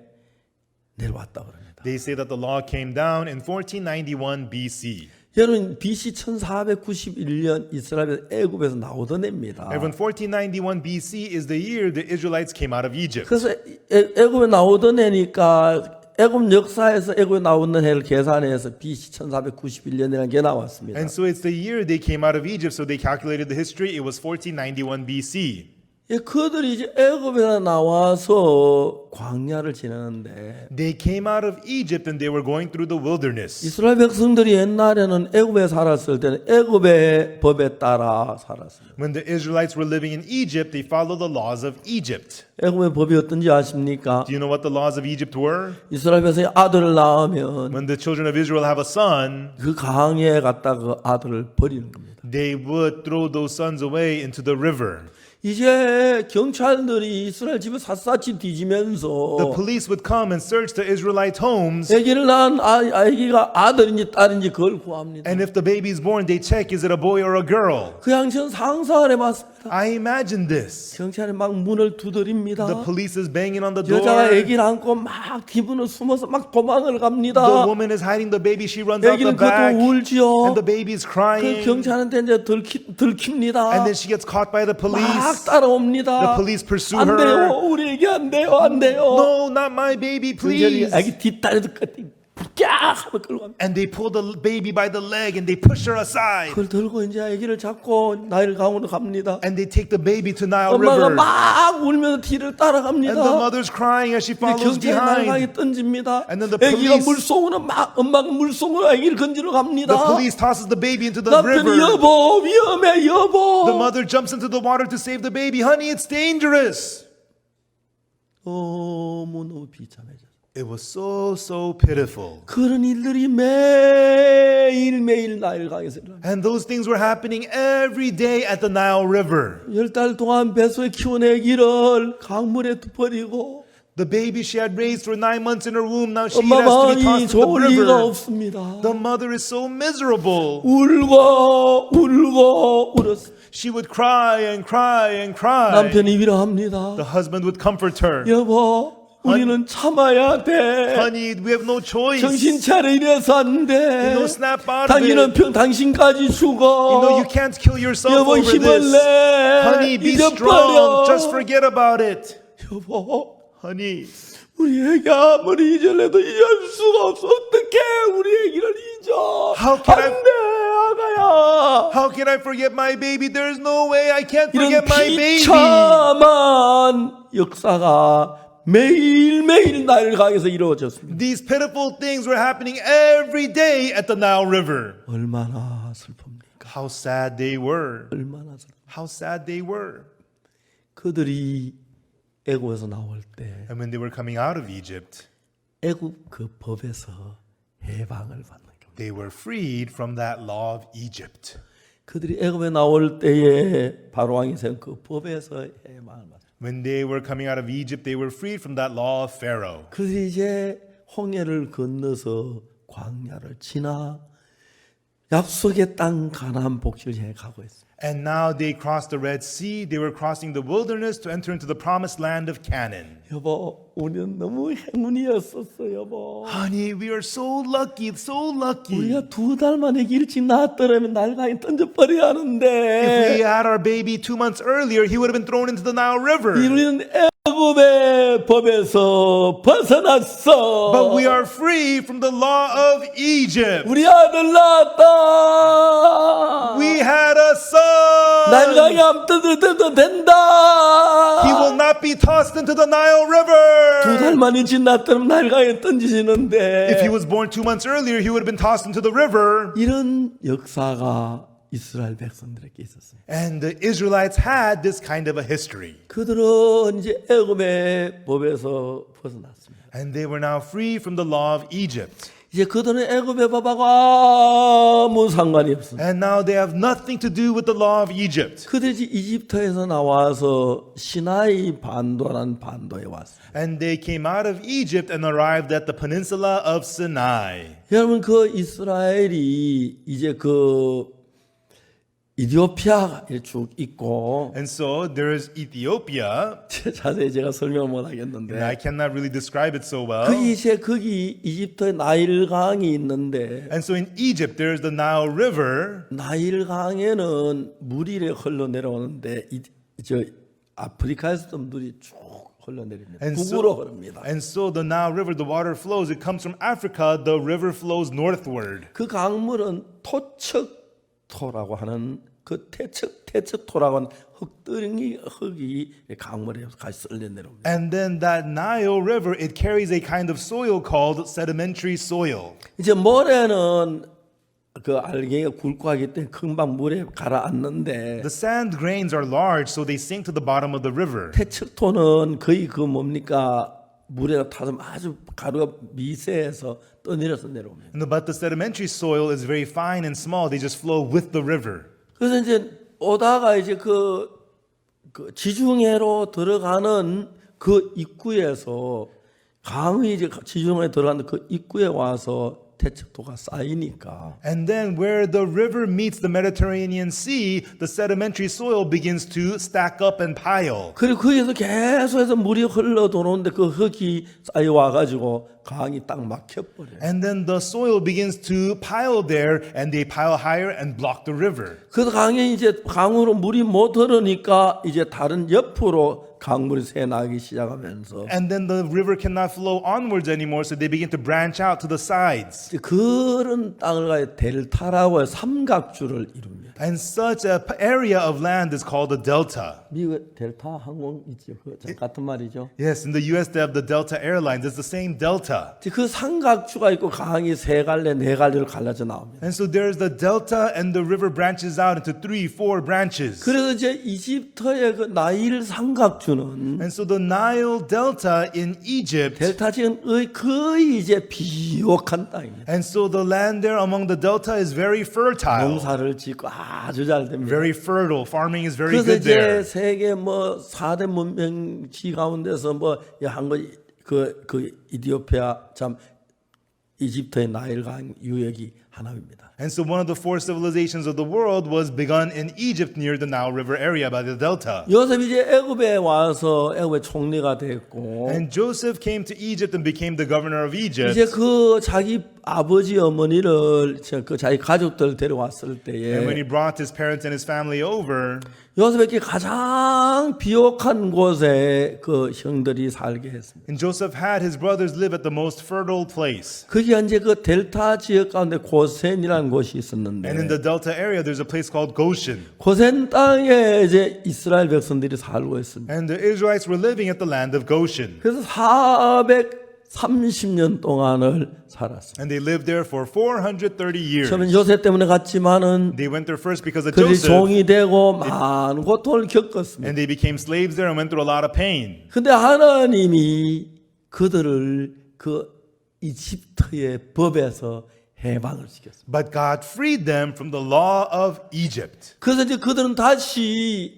내려왔다 그럽니다. They say that the law came down in 1491 BC. 여러분 BC 1491년 이스라엘 애굽에서 나오던 해입니다. Everyone, 1491 BC is the year the Israelites came out of Egypt. 그래서 애굽에 나오던 해니까 애굽 역사에서 애굽에 나오는 해를 계산해서 BC 1491년이라는 게 나왔습니다. And so it's the year they came out of Egypt, so they calculated the history. It was 1491 BC. 예, 그들이 이제 애굽에 나와서 광야를 지나는데 They came out of Egypt and they were going through the wilderness. 이스라엘 백성들이 옛날에는 애굽에 살았을 때는 애굽의 법에 따라 살았습니다. When the Israelites were living in Egypt, they followed the laws of Egypt. 애굽의 법이 어떤지 아십니까? Do you know what the laws of Egypt were? 이스라엘 백성이 아들을 낳으면 When the children of Israel have a son, 그 강에 갖다 그 아들을 버리는 겁니다. they would throw those sons away into the river. 이제 경찰들이 이스라엘 집을 샅샅이 The 뒤지면서 police would come and search the Israelite homes, 아기를 낳은 아기가 아들인지 딸인지 그걸 구합니다. and if the baby is born, they check, is it a boy or a girl? 그냥 전 상상을 해봤습니다. I imagine this. 경찰이 막 문을 두드립니다. The police is banging on the 여자가 door. 아기를 안고 막 기분을 숨어서 막 도망을 The 갑니다. woman is hiding the baby. She runs out the 아기는 back, 그것도 울지요. and the baby is 그 crying. 경찰한테 이제 들킵니다. And then she gets caught by the police. 막 막 따라옵니다. The police pursue 안 her. 돼요. 우리 애기 안 돼요. 안 돼요. No, not my baby, 경찰이 please. 애기 뒷다리도 끝에 깍 하면 끌고 갑니다. And they pull the baby by the leg and they push her aside. 그걸 들고 이제 애기를 잡고 나일 강으로 갑니다. And they take the baby to Nile 엄마가 River. 막 울면서 뒤를 따라갑니다. And the mother's crying as she 이제 follows 경찰이 behind. 날강에 던집니다. And then the 애기가 police- 물속으로 막 엄마가 물속으로 애기를 건지러 갑니다. The police tosses the baby into the 남편이 river. 여보 위험해 여보. The mother jumps into the water to save the baby. Honey, it's dangerous. 너무너무 비참해져. It was so pitiful. 그런 일들이 매일매일 나일강에서 일어납니다. And those things were happening every day at the Nile River. 10달 동안 뱃속에 키운 애기를 강물에 버리고 The baby she had raised for 9 months in her womb, now she 엄마 has to be 마음이 tossed into the 좋을 리가 river. 없습니다. The mother is so miserable. 울고 울었습니다. She would cry and cry and cry. 남편이 위로합니다. The husband would comfort her. 여보 우리는 참아야 돼. Honey, we have no choice. 정신 차려 이래서 안 돼. You know, snap out of 당신은 it. 당신까지 죽어. You know, you can't kill yourself 여보 over 힘을 this. 내. Honey, be strong. 잊어버려. Just forget about it. 여보 Honey, 우리 애기 아무리 잊으려도 잊을 수가 없어. 어떻게 우리 애기를 잊어? How can I- 안 돼, 아가야. how can I forget my baby? There's no way I can't 이런 forget my baby. 비참한 역사가 매일매일 나일강에서 이루어졌습니다. These pitiful things were happening every day at the Nile River. 얼마나 슬픕니까? How sad they were. 얼마나 슬. How sad they were. 그들이 애굽에서 나올 때 And when they were coming out of Egypt, 애굽 그 법에서 해방을 받는 겁니다. they were freed from that law of Egypt. 그들이 애굽에 나올 때에 바로 왕이 세운 그 법에서 해방을 받는. When they were coming out of Egypt, they were freed from that law of Pharaoh. 그들이 이제 홍해를 건너서 광야를 지나 약속의 땅 가나안 복지를 향해 가고 있습니다. And now they crossed the Red Sea. They were crossing the wilderness to enter into the promised land of Canaan. 여보, 우리는 너무 행운이었었어, 여보. Honey, we are so lucky, so lucky. 우리가 2달 만에 일찍 낳았더라면 날강에 던져버려야 If we 하는데 had our baby 2 months earlier, he would have been thrown into the Nile River. 우리는 애굽의 법에서 벗어났어. But we are free from the law of Egypt. 우리 아들 낳았다. We had a son. 날강에 안 던져도 된다. He will not be tossed into the Nile River. 2달 만에 지났더면 날강에 던지시는데 If he was born 2 months earlier, he would have been tossed into the river. 이런 역사가 이스라엘 백성들에게 있었어요. And the Israelites had this kind of a history. 그들은 이제 애굽의 법에서 벗어났습니다. And they were now free from the law of Egypt. 이제 그들은 애굽의 법하고 아무 상관이 없습니다. And now they have nothing to do with the law of Egypt. 그들이 이집트에서 나와서 시나이 반도라는 반도에 왔어요. And they came out of Egypt and arrived at the peninsula of Sinai. 여러분 그 이스라엘이 이제 그 이디오피아가 쭉 있고 And so there is Ethiopia. 자세히 제가 설명을 못 And I 하겠는데 cannot really describe it so well. 거기 이제 거기 이집트에 나일강이 있는데 And so in Egypt, there is the Nile River. 나일강에는 물이 이렇게 흘러내려오는데 저 아프리카에서도 물이 쭉 흘러내립니다. 북으로 흐릅니다. And so the Nile River, the water flows. It comes from Africa. The river flows northward. 그 강물은 토척토라고 하는 그 태척토라고 하는 흙이 강물에 같이 쓸려 내려옵니다. And then that Nile River, it carries a kind of soil called sedimentary soil. 이제 모래는 그 알갱이가 굵고 하기 때문에 금방 물에 가라앉는데 The sand grains are large, so they sink to the bottom of the river. 태척토는 거의 그 뭡니까 물에 타서 아주 가루가 미세해서 떠내려서 내려옵니다. But the sedimentary soil is very fine and small. They just flow with the river. 그래서 이제 오다가 이제 그 지중해로 들어가는 그 입구에서 강이 이제 지중해에 들어가는 그 입구에 와서 태척토가 쌓이니까 And then where the river meets the Mediterranean Sea, the sedimentary soil begins to stack up and pile. 그리고 거기에서 계속해서 물이 흘러 들어오는데 그 흙이 쌓여 와가지고 강이 딱 막혀버려요. And then the soil begins to pile there, and they pile higher and block the river. 그래서 강에 이제 강으로 물이 못 흐르니까 이제 다른 옆으로 강물이 새나기 시작하면서 And then the river cannot flow onwards anymore, so they begin to branch out to the sides. 이제 그런 땅을 가야 델타라고 해서 삼각주를 이룹니다. And such a area of land is called a delta. 미국 델타 항공 있죠. 그 같은 말이죠. Yes, in the US they have the Delta Airlines. It's the same delta. 그 삼각주가 있고 강이 세 갈래 네 갈래로 갈라져 나옵니다. And so there's the delta, and the river branches out into 3, 4 branches. 그래서 이제 이집트의 그 나일 삼각주는 And so the Nile Delta in Egypt, 델타 지역은 거의 이제 비옥한 땅입니다. and so the land there among the delta is very fertile, 농사를 짓고 아주 잘 됩니다. very fertile. Farming is very 그래서 good 이제 there. 세계 뭐 4대 문명지 가운데서 그 이디오피아 참 이집트의 나일강 유역이 하나입니다. And so one of the 4 civilizations of the world was begun in Egypt near the Nile River area by the delta. 요셉이 이제 애굽에 와서 애굽의 총리가 됐고 And Joseph came to Egypt and became the governor of 이제 Egypt. 그 자기 아버지 어머니를 그 자기 가족들 데려왔을 And when 때에 he brought his parents and his family over, 요셉에게 가장 비옥한 곳에 그 형들이 살게 했습니다. and Joseph had his brothers live at the most fertile place. 거기 이제 그 델타 지역 가운데 고센이라는 곳이 And in 있었는데 the delta area, there's a place called Goshen. 고센 땅에 이제 이스라엘 백성들이 살고 있습니다. And the Israelites were living at the land of Goshen. 그래서 430년 동안을 살았습니다. And they lived there for 430 years. 저는 요셉 때문에 갔지만은 They went there first because of 그들이 Joseph, 종이 되고 많은 고통을 겪었습니다. and they became slaves there and went through a lot of pain. 근데 하나님이 그들을 그 이집트의 법에서 해방을 시켰습니다. But God freed them from the law of Egypt. 그래서 이제 그들은 다시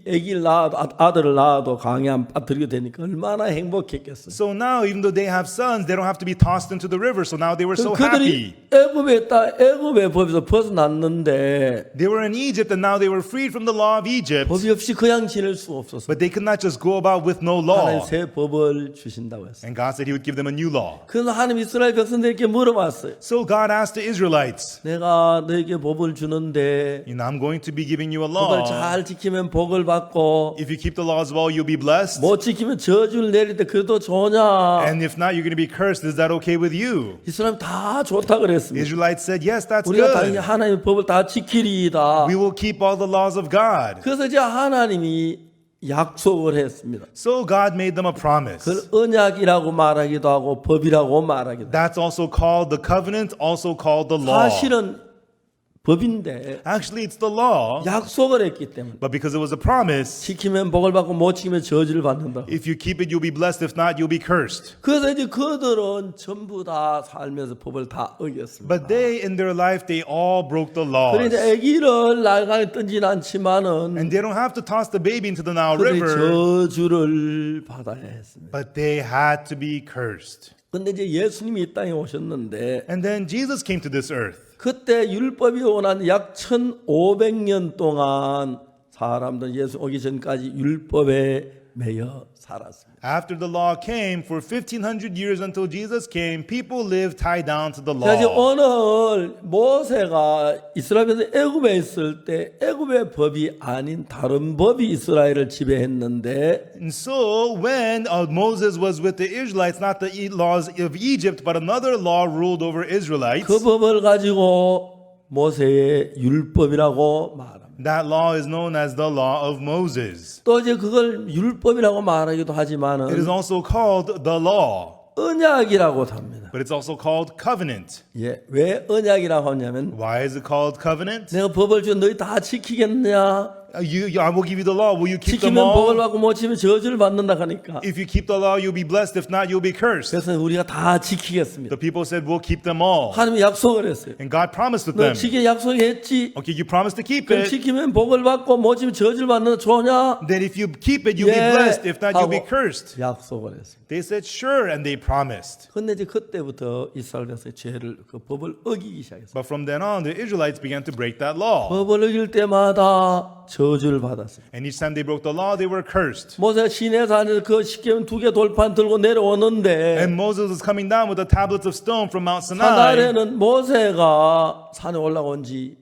아들을 낳아도 강에 안 빠뜨리게 되니까 얼마나 행복했겠어요. So now, even though they have sons, they don't have to be tossed into the river. So now they were so happy. 그들이 애굽의 법에서 벗어났는데 They were in Egypt, and now they were freed from the law of Egypt. 법이 없이 그냥 지낼 수 없었어요. But they could not just go about with no 하나님 law. 새 법을 주신다고 했어요. And God said He would give them a new law. 그래서 하나님 이스라엘 백성들에게 물어봤어요. So God asked the Israelites, 내가 너에게 법을 주는데 I'm going to be giving you a 법을 law. 잘 지키면 복을 받고 If you keep the laws well, you'll be blessed. 못 지키면 저주를 내릴 때 그래도 좋냐? And if not, you're going to be cursed. Is that okay with you? 이스라엘 다 좋다 The 그랬습니다. Israelites said, yes, that's 우리가 당연히 good. 하나님의 법을 다 지키리이다. We will keep all the laws of God. 그래서 이제 하나님이 약속을 했습니다. So God made them a promise. 그걸 언약이라고 말하기도 하고 법이라고 말하기도 하고. That's also called the covenant, also called the law. 사실은 법인데 Actually, it's the law, 약속을 했기 때문에 but because it was a promise, 지키면 복을 받고 못 지키면 저주를 받는다. if you keep it, you'll be blessed. If not, you'll be cursed. 그래서 이제 그들은 전부 다 살면서 법을 다 어겼습니다. But they, in their life, they all broke the 그런데 laws. 이제 아기를 날강에 던지는 않지만은 And they don't have to toss the baby into the Nile 그들이 River, 저주를 받아야 했습니다. but they had to be cursed. 근데 이제 예수님이 이 땅에 오셨는데 And then Jesus came to this earth. 그때 율법이 오난 약 1500년 동안 사람들 예수 오기 전까지 율법에 매여 살았습니다. After the law came, for 1500 years until Jesus came, people lived tied down to the 자, 이제 law. 오늘 모세가 이스라엘에서 애굽에 있을 때 애굽의 법이 아닌 다른 법이 이스라엘을 지배했는데 And so, when Moses was with the Israelites, not the laws of Egypt, but another law ruled over Israelites, 그 법을 가지고 모세의 율법이라고 말합니다. that law is known as the law of Moses. 또 이제 그걸 율법이라고 말하기도 It is 하지만은 also called the law, 언약이라고 합니다. but it's also called covenant. 예, 왜 언약이라고 하냐면 Why is it called covenant? 내가 법을 준 너희 다 지키겠느냐? I will give you the law. Will you keep them 지키면 복을 all? 받고 못 지키면 저주를 받는다 하니까 If you keep the law, you'll be blessed. If not, you'll be cursed. 그래서 우리가 다 지키겠습니다. The people said, we'll keep them all. 하나님이 약속을 했어요. And God promised with 너 them. 지키게 약속했지? Okay, you promised to keep 그럼 it. 지키면 복을 받고 못 지키면 저주를 받는다 좋냐? Then if you keep it, you'll be 예, blessed. If not, you'll be 하고 cursed. 약속을 했습니다. They said, sure, and they promised. 근데 이제 그때부터 이스라엘 백성이 죄를 그 법을 어기기 시작했어요. But from then on, the Israelites began to break that law. 법을 어길 때마다 저주를 받았습니다. And each time they broke the law, they were cursed. 모세가 시내산에서 그 십계명 2개 돌판 들고 내려오는데 And Moses was coming down with the tablets of stone from Mount 산 Sinai. 아래는 모세가 산에 올라온 지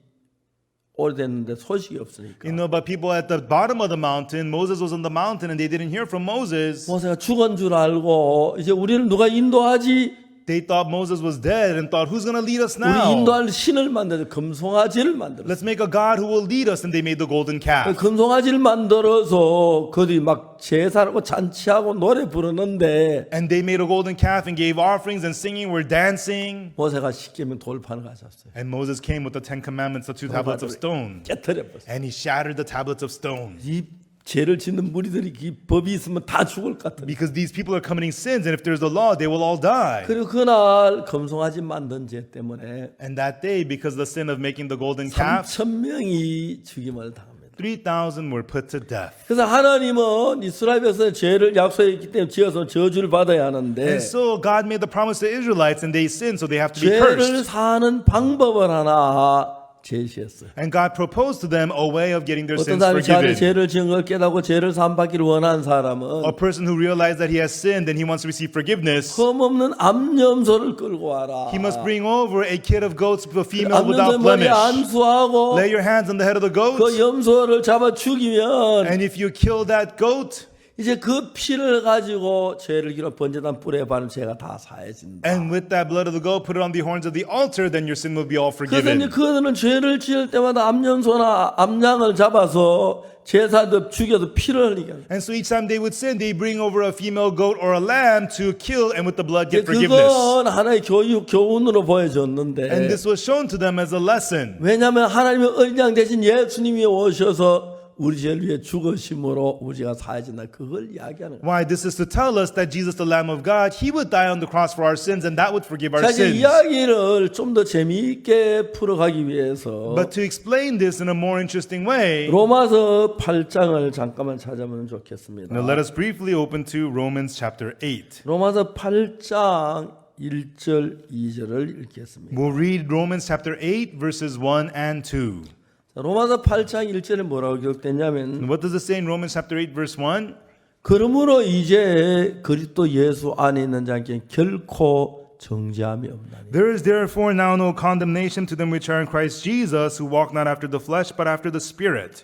오래됐는데 소식이 없으니까 You know, but people at the bottom of the mountain, Moses was on the mountain and they didn't hear from Moses. 모세가 죽은 줄 알고 이제 우리를 누가 인도하지? They thought Moses was dead and thought, who's going to lead us 우리 now? 인도할 신을 만들어 금송아지를 만들었어. Let's make a God who will lead us. And they made the golden calf. 금송아지를 만들어서 그들이 막 제사하고 잔치하고 노래 부르는데 And they made a golden calf and gave offerings and singing, were dancing. 모세가 십계명 돌판을 가졌어요. And Moses came with the 10 commandments, the 2 tablets of stone. 깨뜨려 버렸어요. And he shattered the tablets of stone. 이 죄를 짓는 무리들이 이 법이 있으면 다 죽을 것 같은. Because these people are committing sins, and if there's the law, they will all die. 그리고 그날 금송아지 만든 죄 때문에 And that day, because of the sin of making the golden calf, 3,000명이 죽임을 당합니다. 3,000 were put to death. 그래서 하나님은 이스라엘 백성의 죄를 약속했기 때문에 지어서 저주를 받아야 하는데 And so God made the promise to the Israelites, and they sinned, so they have to be 죄를 cursed. 사는 방법을 하나 제시했어요. And God proposed to them a way of getting their 어떤 sins 사람이 자기 forgiven. 죄를 지은 걸 깨닫고 죄를 사함받기를 원하는 사람은 A person who realized that he has sinned and he wants to receive forgiveness, 흠없는 암염소를 끌고 와라. he must bring over a kid of goats, a female without 암염소 머리에 blemish. 안수하고 Lay your hands on the head of the 그 goat, 염소를 잡아 죽이면 and if you kill that goat, 이제 그 피를 가지고 죄를 기로 번제단 뿔에 바른 죄가 다 사해진다. and with that blood of the goat, put it on the horns of the altar, then your sin will be all 그래서 이제 forgiven. 그들은 죄를 지을 때마다 암염소나 암양을 잡아서 제사도 죽여도 피를 흘리게 합니다. And so each time they would sin, they bring over a female goat or a lamb to kill, and with the blood get forgiveness. 그건 하나의 교훈으로 보여줬는데 And this was shown to them as a lesson. 왜냐하면 하나님의 어린 양 대신 예수님이 오셔서 우리 죄를 위해 죽으심으로 우리가 사해진다. 그걸 이야기하는 거예요. Why? This is to tell us that Jesus, the Lamb of God, He would die on the cross for our sins, and that would forgive our 자, 이제 sins. 이야기를 좀 더 재미있게 풀어가기 위해서 But to explain this in a more interesting way, 로마서 8장을 잠깐만 찾아보면 좋겠습니다. now let us briefly open to Romans chapter 8. 로마서 8장 1절 2절을 읽겠습니다. We'll read Romans chapter 8, verses 1 and 2. 자, 로마서 8장 1절에 뭐라고 기록됐냐면 And what does it say in Romans chapter 8, verse 1? 그러므로 이제 그리스도 예수 안에 있는 자에게 결코 정죄함이 없나니. There is therefore now no condemnation to them which are in Christ Jesus, who walk not after the flesh, but after the Spirit.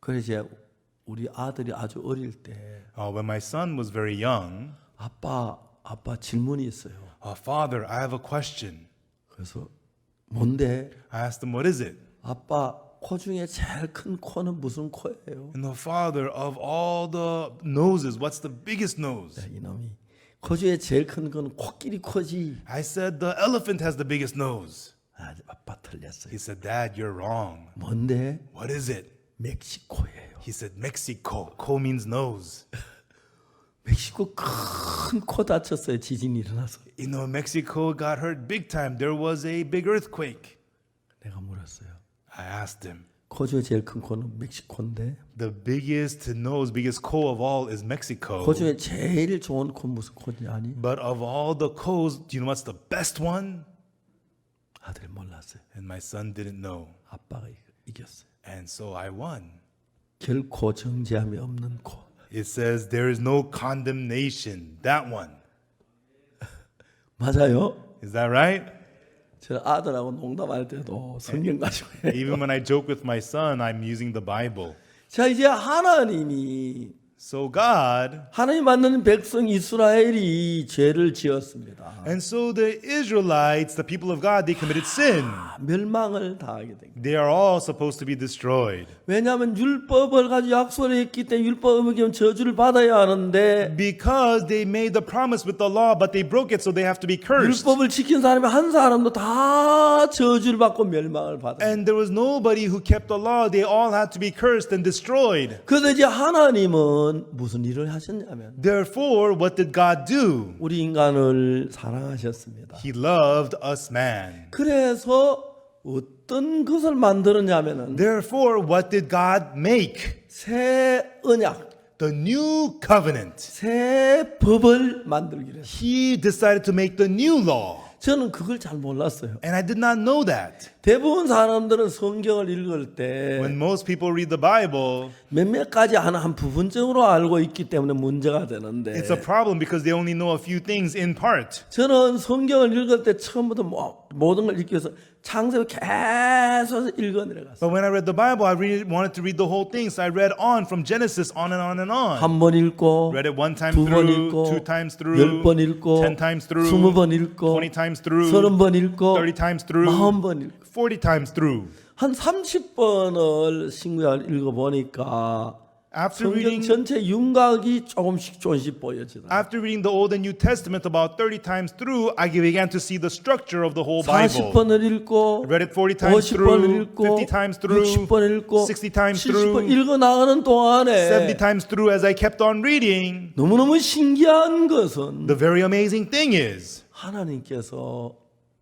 그래서 이제 우리 아들이 아주 어릴 때 When my son was very young, 아빠 질문이 있어요. Father, I have a question. 그래서 뭔데? I asked him, what is it? 아빠 코 중에 제일 큰 코는 무슨 코예요? And the father of all the noses, what's the biggest nose? 이놈이 코 중에 제일 큰 건 코끼리 코지. I said, the elephant has the biggest nose. 아빠 틀렸어요. He said, Dad, you're wrong. 뭔데? What is it? 멕시코예요. He said, Mexico. Ko means nose. 멕시코 큰 코 다쳤어요. 지진이 일어나서. You know, Mexico got hurt big time. There was a big earthquake. 내가 물었어요. I asked him, 코 중에 제일 큰 코는 멕시코인데 the biggest nose, biggest ko of all is Mexico. 코 중에 제일 좋은 코 무슨 코냐 아니? But of all the kos, do you know what's the best one? 아들이 몰랐어요. And my son didn't know. 아빠가 이겼어요. And so I won. 결코 정죄함이 없는 코. It says there is no condemnation. That one. 맞아요? Is that right? 저 아들하고 농담할 때도 성경 가지고 해요. Even when I joke with my son, I'm using the Bible. 자, 이제 하나님이 So God, 하나님 만드는 백성 이스라엘이 죄를 지었습니다. and so the Israelites, the people of God, they committed sin. 멸망을 당하게 됩니다. They are all supposed to be destroyed. 왜냐하면 율법을 가지고 약속을 했기 때문에 율법을 어기면 저주를 받아야 하는데 Because they made the promise with the law, but they broke it, so they have to be cursed. 율법을 지킨 사람이 한 사람도 다 저주를 받고 멸망을 받아요. And there was nobody who kept the law. They all had to be cursed and destroyed. 그래서 이제 하나님은 무슨 일을 하셨냐면 Therefore, what did God do? 우리 인간을 사랑하셨습니다. He loved us, man. 그래서 어떤 것을 만들었냐면은 Therefore, what did God make? 새 언약, The new covenant. 새 법을 만들기로 했어요. He decided to make the new law. 저는 그걸 잘 몰랐어요. And I did not know that. 대부분 사람들은 성경을 읽을 때 When most people read the Bible, 몇몇 가지 한 부분적으로 알고 있기 때문에 문제가 되는데 it's a problem because they only know a few things in part. 저는 성경을 읽을 때 처음부터 모든 걸 읽기 위해서 창세기 계속 읽어 내려갔어요. But when I read the Bible, I really wanted to read the whole thing, so I read on from Genesis on and on and on. 한 번 읽고 Read it one time 두 번 through, 읽고 2 times through, 10번 읽고 10 times through, 20번 읽고 20 times through, 30번 읽고 30 times through, 40번 읽고 40 times through. 한 30번을 신구약을 읽어보니까 After 성경 reading, 전체 윤곽이 조금씩 보여지더라고요. after reading the Old and New Testament about 30 times through, I began to see the structure of the whole Bible. 40번을 읽고 I read it 40 times 50번을 through, 읽고 50 times through, 60번 읽고 60 times 70번 through, 읽어 나가는 70 동안에 times through as I kept on reading. 너무너무 신기한 것은 The very amazing thing is, 하나님께서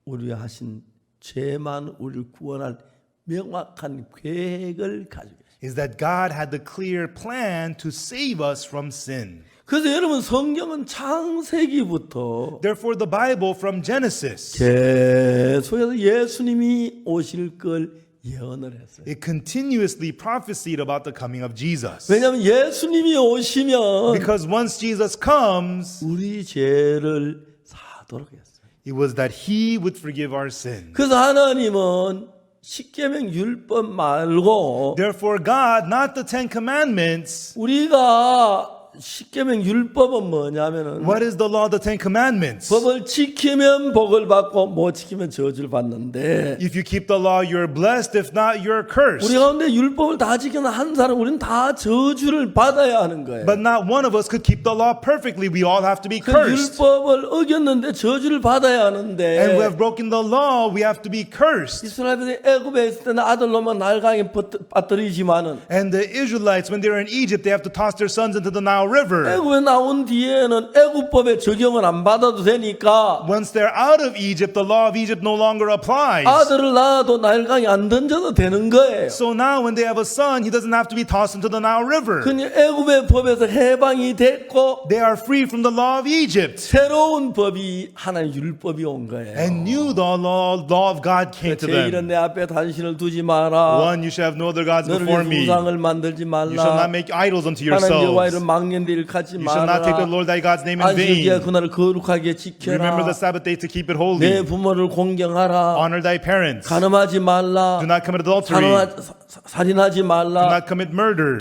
우리가 하신 죄만 우리를 구원할 명확한 계획을 가지고 계십니다. is that God had the clear plan to save us from sin. 그래서 여러분 성경은 창세기부터 Therefore, the Bible from Genesis, 계속해서 예수님이 오실 걸 예언을 했어요. it continuously prophesied about the coming of Jesus. 왜냐하면 예수님이 오시면 Because once Jesus comes, 우리 죄를 사도록 했어요. it was that He would forgive our sins. 그래서 하나님은 십계명 율법 말고 Therefore, God, not the Ten Commandments. 우리가 십계명 율법은 뭐냐면은 What is the law of the Ten Commandments? 법을 지키면 복을 받고 못 지키면 저주를 받는데 If you keep the law, you're blessed. If not, you're cursed. 우리 가운데 율법을 다 지키는 한 사람 우리는 다 저주를 받아야 하는 거예요. But not one of us could keep the law perfectly. We all have to be 그 cursed. 율법을 어겼는데 저주를 받아야 And we 하는데 have broken the law. We have to be cursed. 이스라엘이 애굽에 있을 때는 아들로만 날강에 빠뜨리지만은 And the Israelites, when they were in Egypt, they have to toss their sons into the Nile River. 애굽에 나온 뒤에는 애굽법의 적용을 안 받아도 되니까 Once they're out of Egypt, the law of Egypt no longer applies. 아들을 낳아도 날강에 안 던져도 되는 거예요. So now when they have a son, he doesn't have to be tossed into the Nile River. 그냥 애굽의 법에서 해방이 됐고 They are free from the law of Egypt. 새로운 법이 하나님 율법이 온 거예요. And knew the law of God came to 제1은 them. 내 앞에 단신을 두지 마라. One, you shall have no other gods 너를 before 위해서 me. 우상을 만들지 You shall 말라. not make idols unto 하나님 여호와 yourselves. 이름 망령되 일하지 You shall not take the 말아라. Lord thy God's name in vain. 안식일에 그날을 거룩하게 Remember 지켜라. the Sabbath day to keep it 내 holy. 부모를 공경하라. Honor thy parents. Do 간음하지 말라. not commit adultery. 살인하지 Do 말라. not commit murder.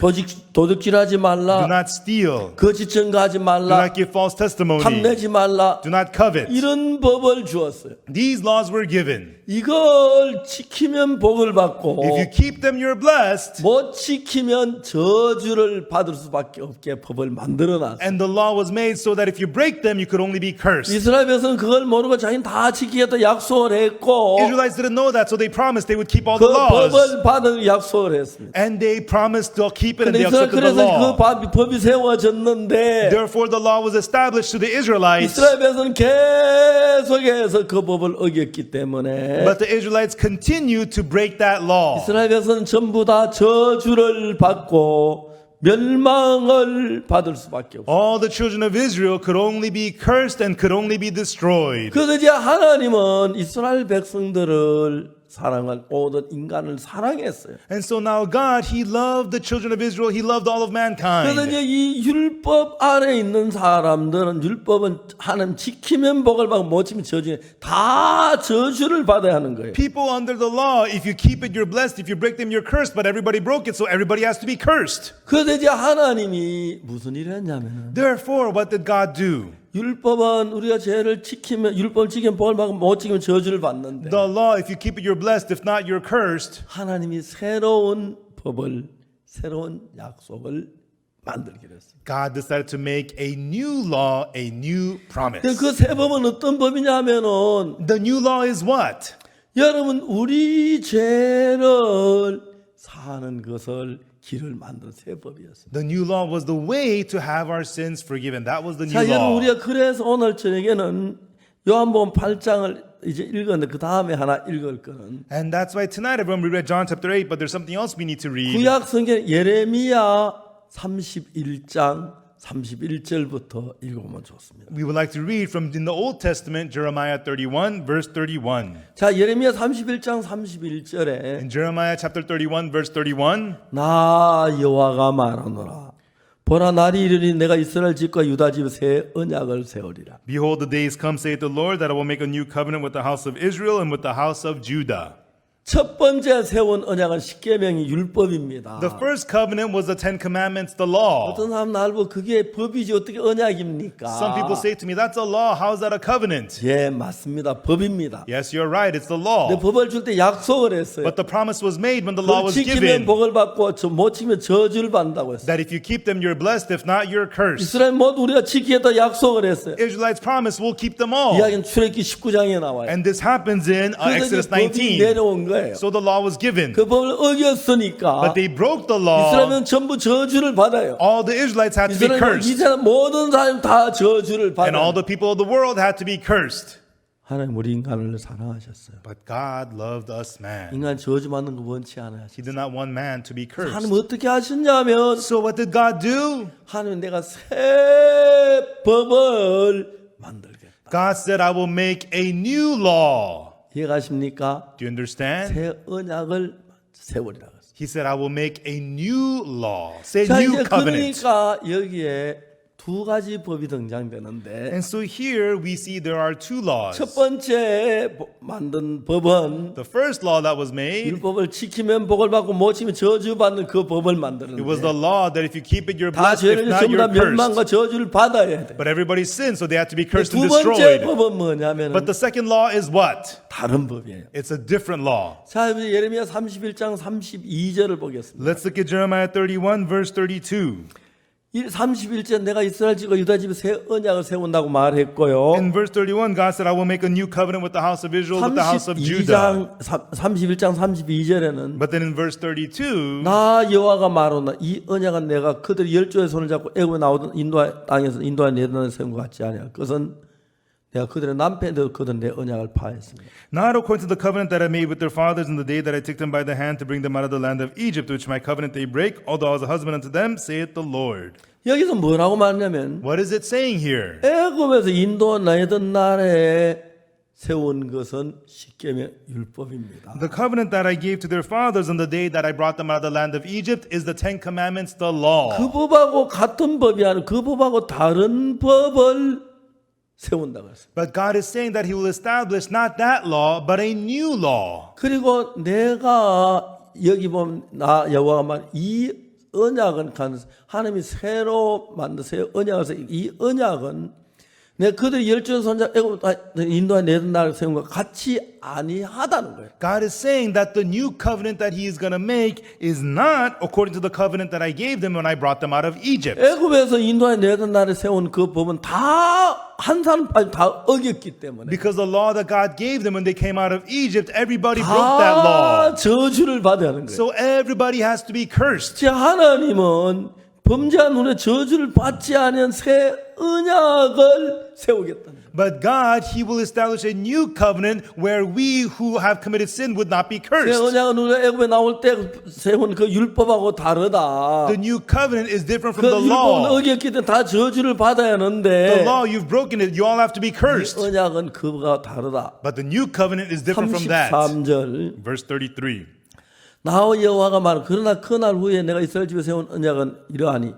도둑질하지 Do 말라. not steal. 거짓 증거하지 Do 말라. not give false testimony. 탐내지 말라. Do not covet. 이런 법을 주었어요. These laws were given. 이걸 지키면 복을 받고 If you keep them, you're blessed. 못 지키면 저주를 받을 수밖에 없게 법을 만들어놨어요. And the law was made so that if you break them, you could only be cursed. 이스라엘 백성은 그걸 모르고 자기는 다 지키겠다 약속을 했고 Israelites didn't know that, so they promised they would keep all 그 the laws. 법을 받을 약속을 했습니다. And they promised to keep it, and 근데 they 이스라엘 accepted the 그래서 그 law. 법이 세워졌는데 Therefore, the law was established to the Israelites. 이스라엘 백성은 계속해서 그 법을 어겼기 때문에 But the Israelites continued to break that law. 이스라엘 백성은 전부 다 저주를 받고 멸망을 받을 수밖에 없어요. All the children of Israel could only be cursed and could only be destroyed. 그래서 이제 하나님은 이스라엘 백성들을 사랑할 모든 인간을 사랑했어요. And so now God, He loved the children of Israel. He loved all of 그래서 mankind. 이제 이 율법 아래 있는 사람들은 율법은 하나님 지키면 복을 받고 못 지키면 저주, 다 저주를 받아야 하는 거예요. People under the law, if you keep it, you're blessed. If you break them, you're cursed. But everybody broke it, so everybody has to be cursed. 그래서 이제 하나님이 무슨 일을 했냐면은 Therefore, what did God do? 율법은 우리가 죄를 지키면 율법을 지키면 복을 받고 못 지키면 저주를 받는데 The law, if you keep it, you're blessed. If not, you're cursed. 하나님이 새로운 법을 새로운 약속을 만들기로 했어요. God decided to make a new law, a new promise. 그 새 법은 어떤 법이냐면은 The new law is what? 여러분 우리 죄를 사는 것을 길을 만든 새 법이었어요. The new law was the way to have our sins forgiven. That was the new 자, 여러분 law. 우리가 그래서 오늘 저녁에는 요한복음 8장을 이제 읽었는데 그 다음에 하나 읽을 거는 And that's why tonight, everyone, we read John chapter 8, but there's something else we need to read. 구약 성경 예레미야 31장 31절부터 읽어보면 좋습니다. We would like to read from in the Old Testament, Jeremiah 31, verse 31. 자, 예레미야 31장 31절에 In Jeremiah chapter 31, verse 31, 나 여호와가 말하노라. 보라 날이 이르니 내가 이스라엘 집과 유다 집 새 언약을 세우리라. Behold, the days come, saith the Lord, that I will make a new covenant with the house of Israel and with the house of Judah. 첫 번째 세운 언약은 십계명이 율법입니다. The first covenant was the Ten Commandments, the law. 어떤 사람 날 보고 그게 법이지 어떻게 언약입니까? Some people say to me, that's a law. How is that a covenant? 예, 맞습니다. 법입니다. Yes, you're right. It's the law. 근데 법을 줄 때 약속을 했어요. But the promise was made when the law 그걸 was 지키면 given, 복을 받고 못 지키면 저주를 받는다고 했어요. that if you keep them, you're blessed. If not, you're cursed. 이스라엘 모두 우리가 지키겠다 약속을 했어요. Israelites promise we'll keep them all. 이야기는 출애굽기 19장에 나와요. And this happens in 그래서 Exodus 이제 법이 19. 내려온 거예요. So the law was given. 그 법을 어겼으니까 But they broke the law. 이스라엘은 전부 저주를 받아요. All the Israelites had to be 이스라엘 cursed. 모든 사람 다 저주를 And all 받아요. the people of the world had to be cursed. 하나님 우리 인간을 사랑하셨어요. But God loved us, man. 인간 저주 받는 거 원치 않아요. He did not want man to be cursed. 하나님 어떻게 하셨냐면 So what did God do? 하나님 내가 새 법을 만들겠다. God said, I will make a new law. 이해가십니까? Do you understand? 새 언약을 세우리라. He said, I will make a new law. Say 자, new 이제 covenant. 그러니까 여기에 두 가지 법이 등장되는데 And so here we see there are two laws. 첫 번째 만든 법은 The first law that was made, 율법을 지키면 복을 받고 못 지키면 저주받는 그 법을 it was the 만드는데 law that if you keep it, you're 다 blessed. If 죄를 not, 전부 다 you're cursed. 멸망과 저주를 받아야 돼. But everybody sinned, so they had to be cursed and 두 번째 destroyed. 법은 뭐냐면 But the second law is what? 다른 법이에요. It's a different law. 자, 이제 예레미야 31장 32절을 보겠습니다. Let's look at Jeremiah 31, verse 32. 31절 내가 이스라엘 집과 유다 집에 새 언약을 세운다고 말했고요. In verse 31, God said, I will make a new covenant with the house of Israel, with the house of Judah. 31장 32절에는 But then in verse 32, 나 여호와가 말하노라 이 언약은 내가 그들이 열조의 손을 잡고 애굽에 나오던 인도의 땅에서 인도의 내단을 세운 것 같지 아니야. 그것은 내가 그들의 남편에 대해 그들은 내 언약을 파했습니다. not according to the covenant that I made with their fathers in the day that I took them by the hand to bring them out of the land of Egypt, which my covenant they break, although I was a husband unto them, saith the Lord. 여기서 뭐라고 말하냐면 What is it saying here? 애굽에서 인도 내던 날에 세운 것은 십계명 율법입니다. The covenant that I gave to their fathers on the day that I brought them out of the land of Egypt is the Ten Commandments, the law. 그 법하고 같은 법이 아니라 그 법하고 다른 법을 세운다고 했어요. But God is saying that He will establish not that law, but a new law. 그리고 내가 여기 보면 나 여호와가 말 이 언약은 하나님이 새로 만든 새 언약에서 이 언약은 내 그들이 열조의 손자 애굽 인도에 내던 날 세운 것 같이 아니하다는 거예요. God is saying that the new covenant that He is going to make is not according to the covenant that I gave them when I brought them out of Egypt. 애굽에서 인도에 내던 날에 세운 그 법은 다 한 사람 다 어겼기 때문에 Because the law that God gave them when they came out of Egypt, everybody broke that law. 다 저주를 받아야 하는 거예요. So everybody has to be cursed. 제 하나님은 범죄한 후에 저주를 받지 않은 새 언약을 세우겠다는 거예요. But God, He will establish a new covenant where we who have committed sin would not be 새 cursed. 언약은 우리가 애굽에 나올 때 세운 그 율법하고 다르다. The new covenant is different 그 from the 율법은 law. 어겼기 때문에 다 저주를 받아야 The 하는데 law, you've broken it, you all have to be 이 cursed. 언약은 그거가 다르다. But the new covenant is different from that. 33절 Verse 33. 나와 여호와가 말 그러나 그날 후에 내가 이스라엘 집에 세운 언약은 이러하니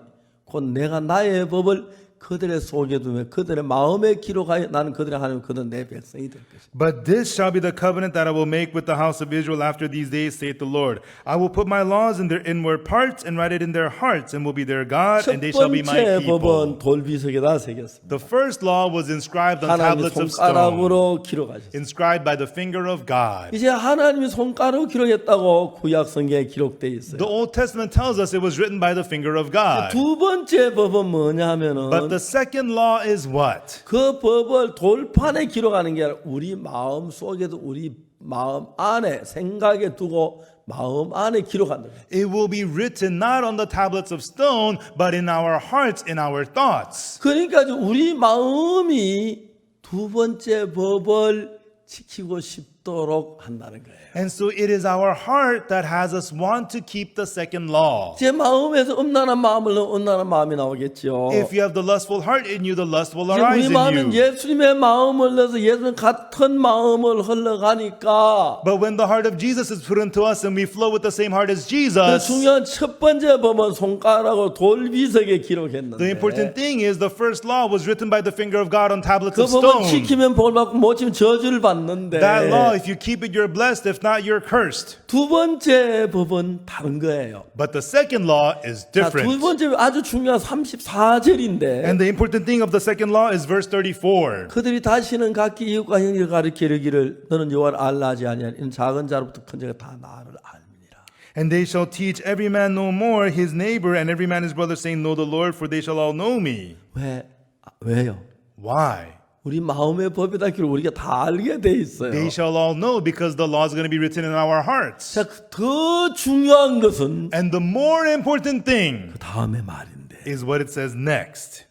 곧 내가 나의 법을 그들의 속에 두며 그들의 마음에 기록하여 나는 그들의 하나님 그들은 내 백성이 될 것이다. But this shall be the covenant that I will make with the house of Israel after these days, saith the Lord. I will put my laws in their inward parts and write it in their hearts, and will be their God, 첫 and they shall be my 번째 people. 법은 돌비석에다 새겼습니다. The first law was inscribed on 하나님의 tablets of stone, 손가락으로 기록하셨습니다. inscribed by the finger of God. 이제 하나님이 손가락으로 기록했다고 구약 성경에 기록되어 있어요. The Old Testament tells us it was written by the finger of God. 두 번째 법은 뭐냐 But 하면은 the second law is what? 그 법을 돌판에 기록하는 게 아니라 우리 마음 속에도 우리 마음 안에 생각에 두고 마음 안에 기록한다. It will be written not on the tablets of stone, but in our hearts, in our thoughts. 그러니까 우리 마음이 두 번째 법을 지키고 싶다 싶도록 한다는 거예요. And so it is our heart that has us want to keep the second law. 제 마음에서 음란한 마음을 넣으면 음란한 마음이 나오겠죠. If you have the lustful heart in you, the lust will 이제 arise 우리 마음은 in you. 예수님의 마음을 넣어서 예수님 같은 마음을 흘러가니까 But when the heart of Jesus is put into us and we flow with the same heart as 그 Jesus, 중요한 첫 번째 법은 손가락으로 돌비석에 the 기록했는데 important thing is the first law was written by the finger of God on tablets 그 of 법은 stone. 지키면 볼 받고 못 지키면 저주를 받는데 That law, if you keep it, you're blessed. If not, you're cursed. 두 번째 법은 다른 거예요. But the second law is 자, 두 different. 번째 아주 중요한 34절인데 And the important thing of the second law is verse 34. 그들이 다시는 각기 이웃과 형제를 가르치기를 너는 여호와를 알라 하지 아니하니 이는 작은 자로부터 큰 자가 다 나를 알미니라. And they shall teach every man no more his neighbor and every man his brother, saying, Know the Lord, for they shall all know me. 왜요? Why? 우리 마음의 법이다 기록 우리가 다 알게 돼 있어요. They shall all know because the law is going to be written in our hearts. 자, 더 중요한 것은 And the more important thing 그 다음의 말인데 is what it says next.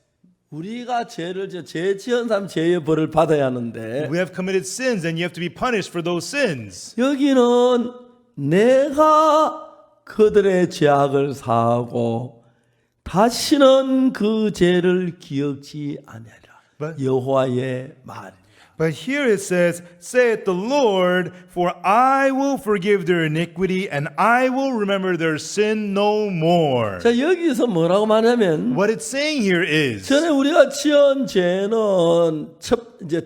우리가 죄를 죄 지은 사람 죄의 벌을 받아야 하는데 We have committed sins and you have to be punished for those sins. 여기는 내가 그들의 죄악을 사하고 다시는 그 죄를 기억지 아니하리라. 여호와의 말입니다. But here it says, saith the Lord, for I will forgive their iniquity and I will remember their sin no more. 자, 여기서 뭐라고 말하면 What it's saying here is, 전에 우리가 지은 죄는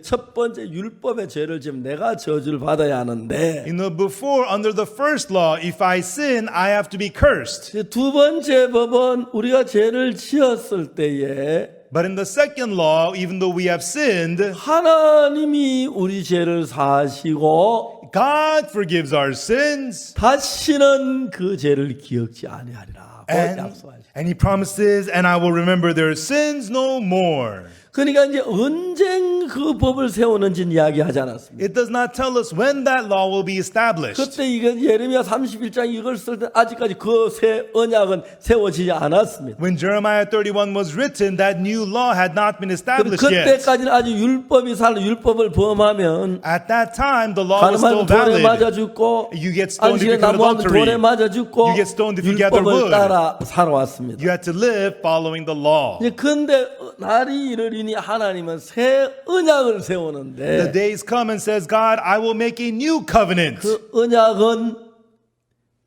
첫 번째 율법의 죄를 지으면 내가 저주를 받아야 하는데 before, under the first law, if I sin, I have to be cursed. 두 번째 법은 우리가 죄를 지었을 때에 But in the second law, even though we have sinned, 하나님이 우리 죄를 사하시고 God forgives our sins. 다시는 그 죄를 기억지 아니하리라. And he promises, and I will remember their sins no more. 그러니까 이제 언젠 그 법을 세우는지는 이야기하지 않았습니다. It does not tell us when that law will be established. 그때 이건 예레미야 31장 이걸 쓸 때 아직까지 그 새 언약은 세워지지 않았습니다. When Jeremiah 31 was written, that new law had not been established yet. 그때까지는 아주 율법을 범하면 At that time, the law was still 가늠하면 돌에 맞아 valid. 죽고 You get stoned if you 안식에 commit 나무하면 adultery. 돌에 맞아 죽고 You get stoned if you gather 율법을 wood. 따라 살아왔습니다. You had to live following the law. 그런데 날이 이르리니 하나님은 새 언약을 The 세우는데 days come and says, God, I will make a new covenant. 그 언약은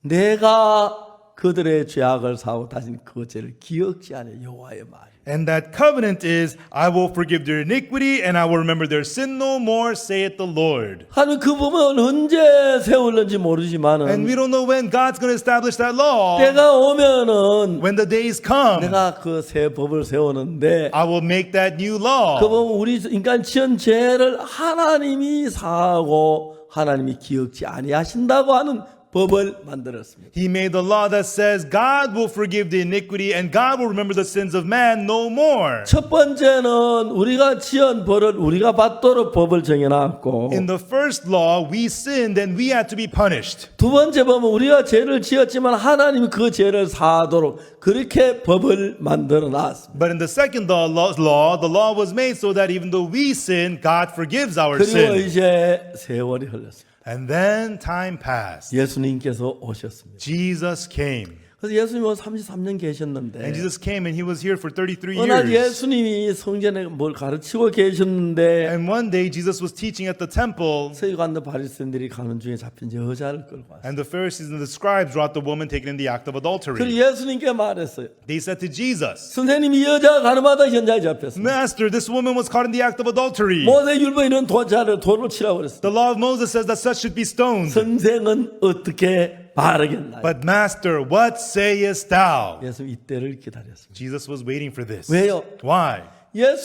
내가 그들의 죄악을 사고 다시는 그 죄를 기억지 않아 여호와의 말. And that covenant is, I will forgive their iniquity and I will remember their sin no more, saith the Lord. 하나님 그 부분을 언제 세울는지 And 모르지만은 we don't know when God's going to establish that law. 때가 오면은 When the days come, 내가 그 새 법을 세우는데 I will make that new law. 그 법은 우리 인간 지은 죄를 하나님이 사하고 하나님이 기억지 아니하신다고 하는 법을 만들었습니다. He made the law that says God will forgive the iniquity and God will remember the sins of man no more. 첫 번째는 우리가 지은 벌을 우리가 받도록 법을 정해놨고 In the first law, we sinned and we had to be punished. 두 번째 법은 우리가 죄를 지었지만 하나님이 그 죄를 사하도록 그렇게 법을 만들어 놨습니다. But in the second law, the law was made so that even though we sin, God forgives our 그리고 sin. 이제 세월이 흘렀습니다. And then time passed. 예수님께서 오셨습니다. Jesus came. 그래서 예수님은 33년 And 계셨는데 Jesus came and he was here for 33 어느 날 years. 예수님이 성전에 뭘 가르치고 계셨는데 And one day Jesus was teaching at the temple, 서기관들 바리새인들이 가는 중에 잡힌 여자를 끌고 왔어요. and the Pharisees and the scribes brought the woman taken in the act of 그리고 adultery. 예수님께 말했어요. They said to Jesus, 선생님이 여자가 가늠하다 현장에 잡혔습니다. Master, this woman was caught in the act of adultery. 모세 율법 이런 돌을 치라고 그랬어요. The law of Moses says that such should be stoned. 선생은 어떻게 바르겠나요? But Master, what sayest thou? 예수님 이때를 기다렸습니다. Jesus was waiting for this. 왜요? Why?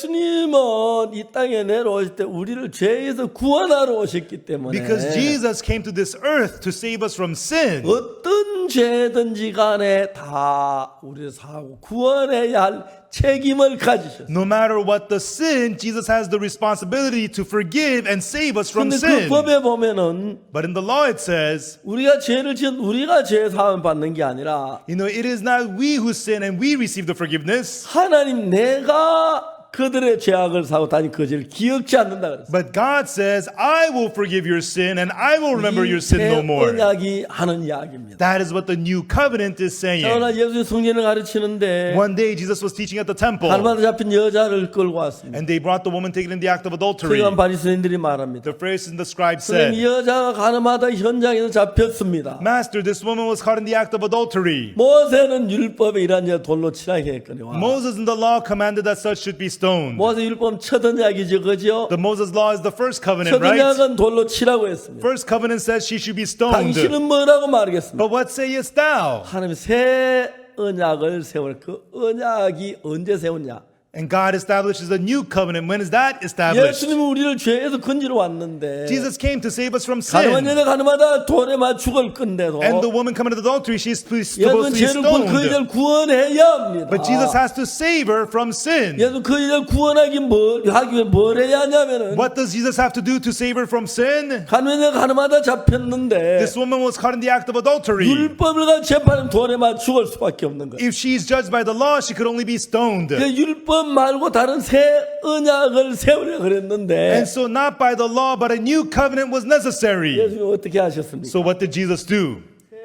예수님은 이 땅에 내려오실 때 우리를 죄에서 구원하러 오셨기 때문에 Because Jesus came to this earth to save us from sin. 어떤 죄든지 간에 다 우리를 사하고 구원해야 할 책임을 가지셨어요. No matter what the sin, Jesus has the responsibility to forgive and save us from 근데 그 sin. 법에 보면은 But in the law it says, 우리가 죄를 지은 우리가 죄 사함을 받는 게 아니라 it is not we who sin and we receive the forgiveness. 하나님 내가 그들의 죄악을 사고 다니 그 죄를 기억지 않는다 그랬어요. But God says, I will forgive your sin and I will remember your sin no 새 more. 언약이 하는 이야기입니다. That is what the new covenant is saying. 그러나 예수의 성전을 가르치는데 One day Jesus was teaching at the temple 가늠하다 잡힌 여자를 끌고 왔습니다. and they brought the woman taken in the act of adultery. 서기관 바리새인들이 말합니다. The Pharisees and the scribes 선생님, 이 said, 여자가 가늠하다 현장에서 잡혔습니다. Master, this woman was caught in the act of adultery. 모세는 율법에 이러한 자 돌로 치라게 했거든요. Moses in the law commanded that such should be stoned. 모세 율법 첫 언약이죠, 그죠? The Moses law is the first covenant, 첫 right? 언약은 돌로 치라고 했습니다. First covenant says she should be stoned. 당신은 뭐라고 말하겠습니까? But what sayest thou? 하나님이 새 언약을 세울 그 언약이 언제 세웠냐? And God establishes a new covenant. When is that established? 예수님은 우리를 죄에서 건지러 왔는데 Jesus came to save us from 가늠한 sin. 여자 가늠하다 돌에 맞 죽을 건데도 And the woman committed adultery, she's supposed 예수는 to be 죄를 그 stoned. 여자를 구원해야 합니다. But Jesus has to save her from sin. 예수 그 여자를 구원하기 하기 위해 뭘 해야 하냐면은 What does Jesus have to do to save her from sin? 가늠한 여자 가늠하다 잡혔는데 This woman was caught in the act of adultery. 율법을 가지고 재판하면 돌에 맞 죽을 수밖에 없는 거예요. If she's judged by the law, she could only be stoned. 그 율법 말고 다른 새 언약을 세우려 그랬는데 And so not by the law, but a new covenant was necessary. 예수님이 어떻게 하셨습니까? So what did Jesus do? 새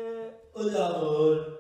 언약을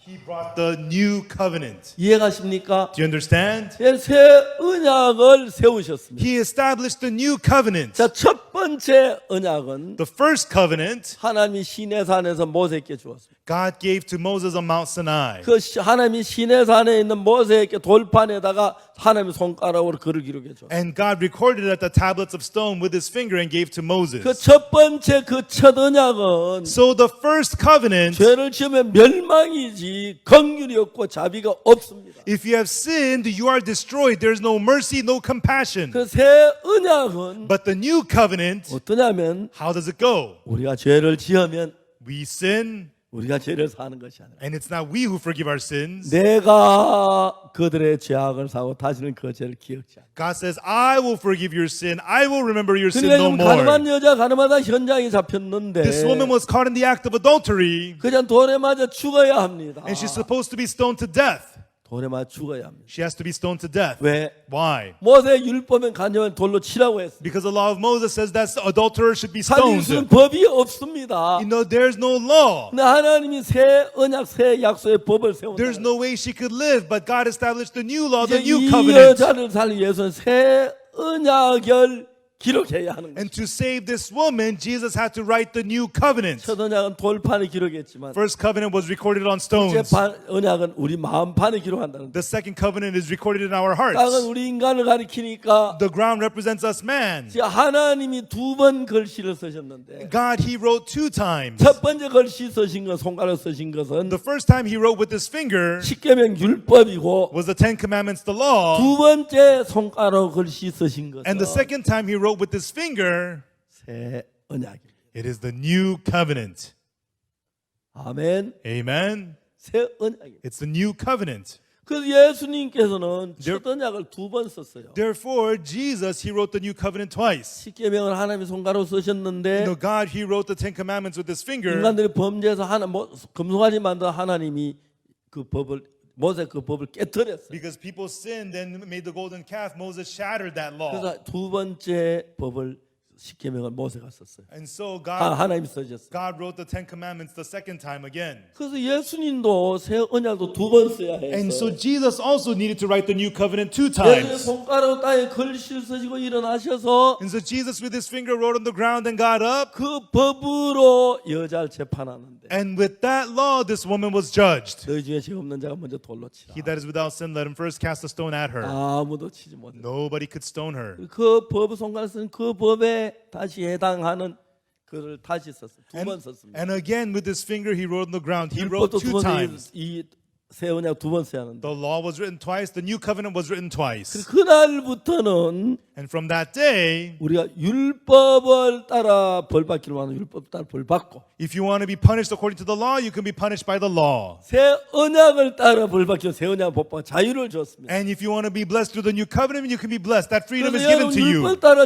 He brought the new covenant. 이해가십니까? Do you understand? 새 언약을 세우셨습니다. He established the new covenant. 자, 첫 번째 언약은 The first covenant 하나님이 시내산에서 모세에게 주었습니다. God gave to Moses on Mount Sinai. 그 하나님이 시내산에 있는 모세에게 돌판에다가 하나님의 손가락으로 글을 기록해 줬어요. And God recorded at the tablets of stone with his finger and gave to Moses. 그 첫 번째 그 첫 언약은 So the first covenant, 죄를 지으면 멸망이지 긍휼이 없고 자비가 없습니다. if you have sinned, you are destroyed. There is no mercy, no compassion. 그 새 언약은 But the new covenant, 어떠냐면 how does it go? 우리가 죄를 지으면 We sin, 우리가 죄를 사는 것이 아니라 and it's not we who forgive our sins. 내가 그들의 죄악을 사고 다시는 그 죄를 기억지 않아. God says, I will forgive your sin. I will remember your sin 그러니까 no 지금 가늠한 more. 여자 가늠하다 현장에 잡혔는데 This woman was caught in the act of adultery, 그냥 돌에 맞아 죽어야 합니다. and she's supposed to be stoned to death. 돌에 맞아 죽어야 합니다. She has to be stoned to death. 왜? Why? 모세 율법은 간접한 돌로 치라고 했습니다. Because the law of Moses says that adulterers should be 살릴 수 있는 stoned. 법이 없습니다. You know, there's no law. 근데 하나님이 새 언약, 새 약속의 법을 세운다. There's no way she could live, but God established the new law, 이제 the new 이 covenant. 여자를 살리기 위해서는 새 언약을 기록해야 하는 거예요. And to save this woman, Jesus had to write the new covenant. 첫 언약은 돌판에 기록했지만 First covenant was recorded on 제 stones. 언약은 우리 마음판에 기록한다는 거예요. The second covenant is recorded in our 땅은 hearts. 우리 인간을 가리키니까 The ground represents us man. 하나님이 두 번 글씨를 쓰셨는데 God, he wrote 2 times. 첫 번째 글씨 쓰신 것, 손가락 쓰신 것은 The first time he wrote with his finger 십계명 율법이고 was the 10 commandments, the law. 두 번째 손가락 글씨 쓰신 것은 And the second time he wrote with his finger, 새 언약입니다. it is the new covenant. 아멘. Amen. 새 언약입니다. It's the new covenant. 그래서 예수님께서는 첫 언약을 두 번 썼어요. Therefore, Jesus, he wrote the new covenant twice. 십계명을 하나님의 손가락으로 쓰셨는데 You know, God, he wrote the 10 commandments with his finger. 인간들이 범죄해서 금송아지 만든 하나님이 그 법을 모세 그 법을 깨뜨렸어요. Because people sinned and made the golden calf, Moses shattered that law. 그래서 두 번째 법을 십계명을 모세가 썼어요. And so God, 하나님이 쓰셨어요. God wrote the 10 commandments the second time again. 그래서 예수님도 새 언약도 두 번 써야 해서 And so Jesus also needed to write the new covenant 2 예수님 times. 손가락 땅에 글씨를 쓰시고 일어나셔서 And so Jesus with his finger wrote on the ground and got up. 그 법으로 여자를 재판하는데 And with that law, this woman was judged. 너희 중에 죄 없는 자가 먼저 돌로 치라. He that is without sin, let him first cast a stone at her. 아무도 치지 못해. Nobody could stone her. 그 법 손가락 쓴 그 법에 다시 해당하는 글을 다시 썼어요. 두 번 썼습니다. And again, with his finger, he wrote on the ground. He wrote 율법도 2 times. 이새 언약 두 번 써야 하는데 The law was written twice. The new covenant was written twice. 그날부터는 And from that day, 우리가 율법을 따라 벌 받기로 하는 율법 따라 벌 받고 if you want to be punished according to the law, you can be punished by the law. 새 언약을 따라 벌 받기로 새 언약 법과 자유를 줬습니다. And if you want to be blessed through the new covenant, you can be blessed. That freedom is 그래서 given 여러분 to you. 율법 따라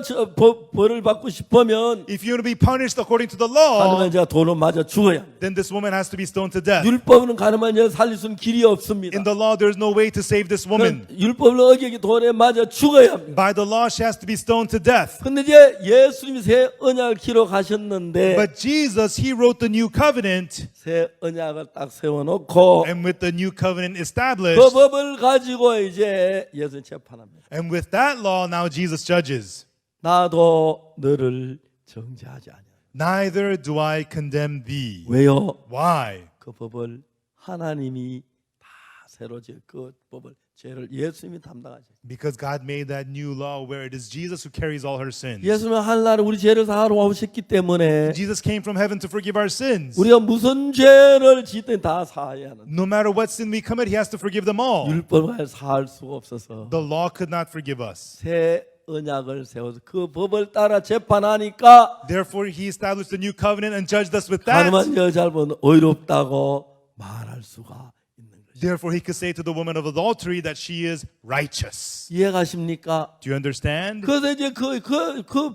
벌을 받고 싶으면 If you want to be punished according to the law, 가늠한 자가 돌로 맞아 죽어야 합니다. then this woman has to be stoned to death. 율법은 가늠한 자 살릴 수 있는 길이 길이 없습니다. In the law, there's no way to save this woman. 율법을 어기기 돌에 맞아 죽어야 합니다. By the law, she has to be stoned to death. 근데 이제 예수님이 새 언약을 기록하셨는데 But Jesus, he wrote the new covenant, 새 언약을 딱 세워놓고 and with the new covenant established, 그 법을 가지고 이제 예수님 재판합니다. and with that law, now Jesus judges. 나도 너를 정죄하지 않아. Neither do I condemn thee. 왜요? Why? 그 법을 하나님이 다 새로 그 법을 죄를 예수님이 담당하죠. Because God made that new law where it is Jesus who carries all her sins. 예수님은 하늘나라에 우리 죄를 사하러 오셨기 때문에 Jesus came from heaven to forgive our sins. 우리가 무슨 죄를 짓든 다 사해야 하는. No matter what sin we commit, he has to forgive them all. 율법을 사할 수가 없어서 The law could not forgive us. 새 언약을 세워서 그 법을 따라 재판하니까 Therefore, he established the new covenant and judged us with 가늠한 that. 여자를 보면 의롭다고 말할 수가 있는 것이죠. Therefore, he could say to the woman of adultery that she is righteous. 이해가십니까? Do you understand? 그래서 이제 그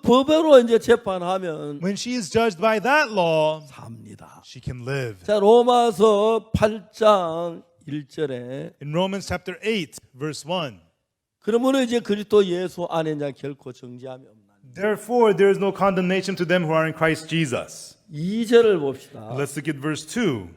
법으로 이제 재판하면 When she is judged by that law, 삽니다. she can live. 자, 로마서 8장 1절에 In Romans chapter 8, verse 1. 그러므로 이제 그리스도 예수 안에 자 결코 정죄함이 없나. Therefore, there is no condemnation to them who are in Christ Jesus. 2절을 봅시다. Let's look at verse 2.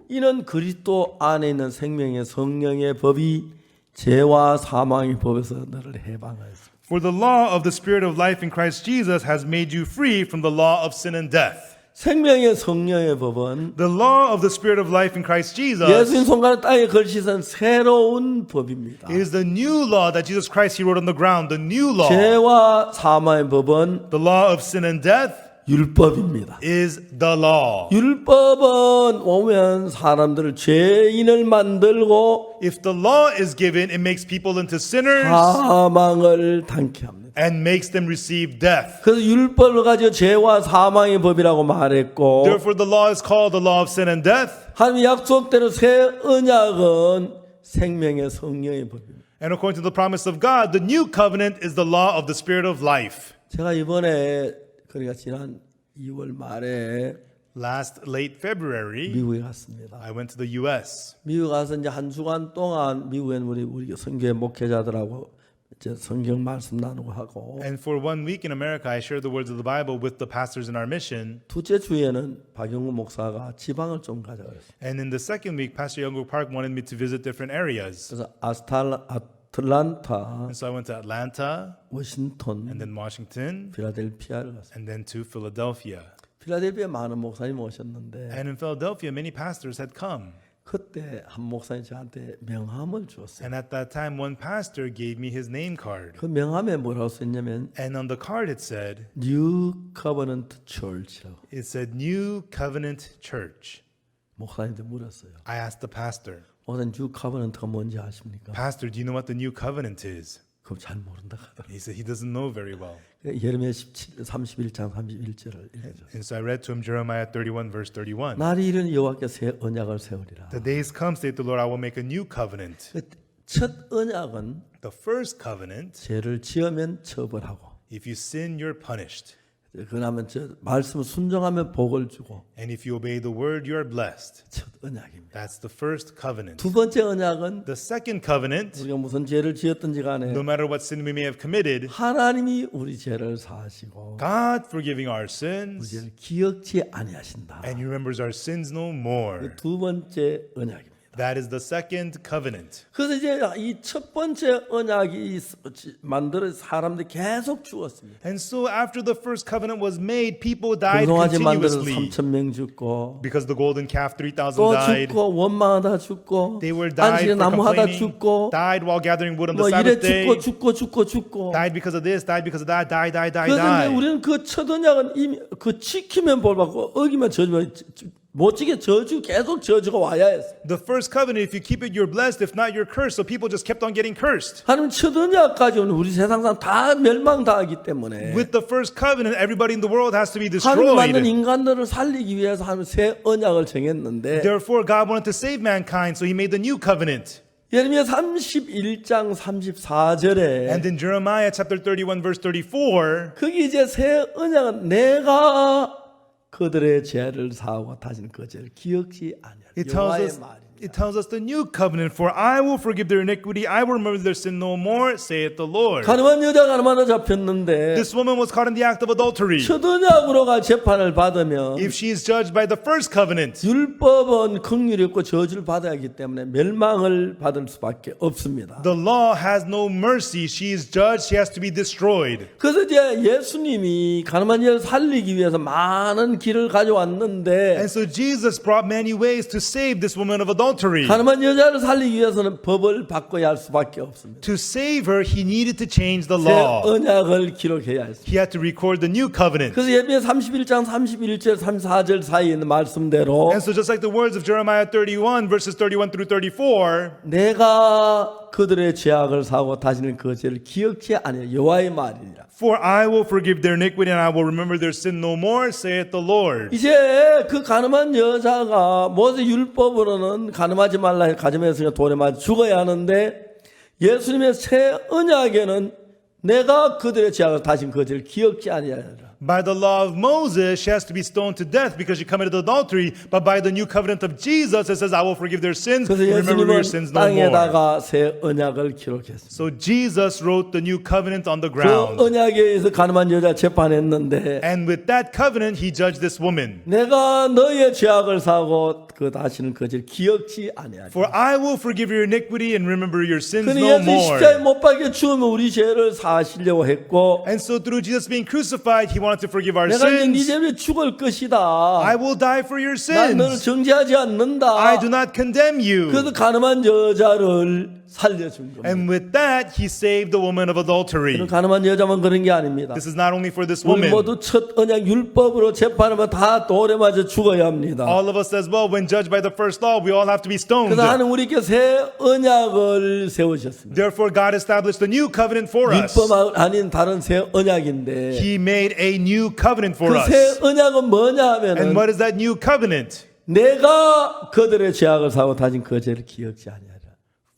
이는 그리스도 안에 있는 생명의 성령의 법이 죄와 사망의 법에서 너를 해방하였습니다. For the law of the Spirit of life in Christ Jesus has made you free from the law of sin and death. 생명의 성령의 법은 The law of the Spirit of life in Christ Jesus 예수님 손가락 땅에 걸치신 새로운 법입니다. is the new law that Jesus Christ he wrote on the ground, the new law. 죄와 사망의 법은 The law of sin and death 율법입니다. is the law. 율법은 오면 사람들을 죄인을 만들고 If the law is given, it makes people into sinners 사망을 당케 합니다. and makes them receive death. 그래서 율법을 가지고 죄와 사망의 법이라고 말했고 Therefore, the law is called the law of sin and death. 하나님의 약속대로 새 언약은 생명의 성령의 법입니다. And according to the promise of God, the new covenant is the law of the Spirit of life. 제가 이번에 그러니까 지난 2월 말에 Last late February, 미국에 갔습니다. I went to the U.S. 미국 가서 이제 한 주간 동안 미국엔 우리 성교회 목회자들하고 이제 성경 말씀 나누고 하고 And for 1 week in America, I shared the words of the Bible with the pastors in our mission. 둘째 주에는 박영구 목사가 지방을 좀 가자 그랬어요. And in the second week, Pastor Youngwook Park wanted me to visit different areas. 그래서 아틀란타, And so I went to Atlanta, 워싱턴, and then Washington, 필라델피아를 갔어요. and then to Philadelphia. 필라델피아에 많은 목사님 오셨는데 And in Philadelphia, many pastors had come. 그때 한 목사님 저한테 명함을 주었어요. And at that time, one pastor gave me his name card. 그 명함에 뭐라고 썼냐면 And on the card, it said, New Covenant Church. it said New Covenant Church. 목사님한테 물었어요. I asked the pastor, 목사님 New Covenant가 뭔지 아십니까? Pastor, do you know what the New Covenant is? 그럼 잘 모른다 하더라고요. He said he doesn't know very well. 예레미야 31장 31절을 읽어줘. And so I read to him Jeremiah 31, verse 31. 날이 이르니 여호와께 새 언약을 세우리라. The days come, saith the Lord, I will make a new covenant. 첫 언약은 The first covenant, 죄를 지으면 처벌하고 if you sin, you're punished. 그러면 저 말씀을 순종하면 복을 주고 And if you obey the word, you are blessed. 첫 언약입니다. That's the first covenant. 두 번째 언약은 The second covenant, 우리가 무슨 죄를 지었든지 간에 no matter what sin we may have committed, 하나님이 우리 죄를 사하시고 God forgiving our 우리 sins, 죄를 기억지 아니하신다. and he remembers our sins no more. 두 번째 언약입니다. That is the second covenant. 그래서 이제 이 첫 번째 언약이 만들어 사람들이 계속 죽었습니다. And so after the first covenant was made, people died 금송아지 만들어서 continuously. 3,000명 죽고 Because the golden calf, 3,000 또 died. 죽고 원망하다 죽고 They were died 안식에 for 나무하다 complaining, 죽고 died while gathering wood on the 뭐 이래 Sabbath day, 죽고 died because of this, died because of that, die. 그래서 이제 우리는 그 첫 언약은 이미 그 지키면 볼 받고 어기면 저주면 못 지게 저주 계속 저주가 와야 했어. The first covenant, if you keep it, you're blessed. If not, you're cursed. So people just kept on getting cursed. 하나님 첫 언약까지는 우리 세상 사람 다 멸망당하기 때문에 With the first covenant, everybody in the world has to be 하나님 만든 destroyed. 인간들을 살리기 위해서 하나님 새 언약을 정했는데 Therefore, God wanted to save mankind, so he made the new covenant. 예레미야 31장 34절에 And in Jeremiah chapter 31, verse 34, 거기 이제 새 언약은 내가 그들의 죄를 사하고 다시는 그 죄를 기억지 아니하리라. It tells 여호와의 us 말이니라. It tells us the new covenant. For I will forgive their iniquity. I will remember their sin no more, saith the Lord. 가늠한 여자가 가늠하다 잡혔는데 This woman was caught in the act of adultery. 첫 언약으로가 재판을 받으면 If she is judged by the first covenant, 율법은 긍휼이 없고 저주를 받아야 하기 때문에 멸망을 받을 수밖에 없습니다. the law has no mercy. She is judged. She has to be destroyed. 그래서 이제 예수님이 가늠한 여자를 살리기 위해서 많은 길을 가져왔는데 And so Jesus brought many ways to save this woman of adultery. 가늠한 여자를 살리기 위해서는 법을 바꿔야 할 수밖에 없습니다. To save her, he needed to change the 새 law. 언약을 기록해야 했습니다. He had to record the new covenant. 그래서 예배의 31장 31절 34절 사이에 있는 말씀대로 And so just like the words of Jeremiah 31 verses 31 through 34, 내가 그들의 죄악을 사고 다시는 그 죄를 기억치 아니하여 여호와의 말이니라. for I will forgive their iniquity and I will remember their sin no more, saith the Lord. 이제 그 가늠한 여자가 모세 율법으로는 가늠하지 말라 해 가늠했으니까 돌에 맞아 죽어야 하는데 예수님의 새 언약에는 내가 그들의 죄악을 다시는 그 죄를 기억지 아니하리라. By the law of Moses, she has to be stoned to death because she committed adultery. But by the new covenant of Jesus, it says, I will forgive their sins and 그래서 remember your 예수님은 sins no more. 땅에다가 새 언약을 기록했습니다. So Jesus wrote the new covenant on the 그 ground. 언약에 의해서 가늠한 여자 재판했는데 And with that covenant, he judged this woman. 내가 너의 죄악을 사고 그 다시는 그 죄를 기억지 아니하리라. For I will forgive your iniquity and remember your sins 그는 no 예수 십자가에 more. 못 박혀 죽으면 우리 죄를 사하시려고 했고 And so through Jesus being crucified, he wanted to forgive our 내가 이제 네 sins. 죄를 죽을 것이다. I will die for your 난 너를 sins. 정죄하지 않는다. I do not condemn you. 그래서 가늠한 여자를 살려준 겁니다. And with that, he saved the woman of adultery. 그는 가늠한 여자만 그런 게 아닙니다. This is not only for this 우리 woman. 모두 첫 언약 율법으로 재판하면 다 돌에 맞아 죽어야 합니다. All of us as well, when judged by the first law, we all have to be stoned. 그래서 하나님 우리께 새 언약을 세우셨습니다. Therefore, God established a new covenant for us. 율법 아닌 다른 새 언약인데 He made a new covenant for 그 us. 새 언약은 뭐냐 And 하면은 what is that new covenant? 내가 그들의 죄악을 사고 다신 그 죄를 기억지 아니하리라.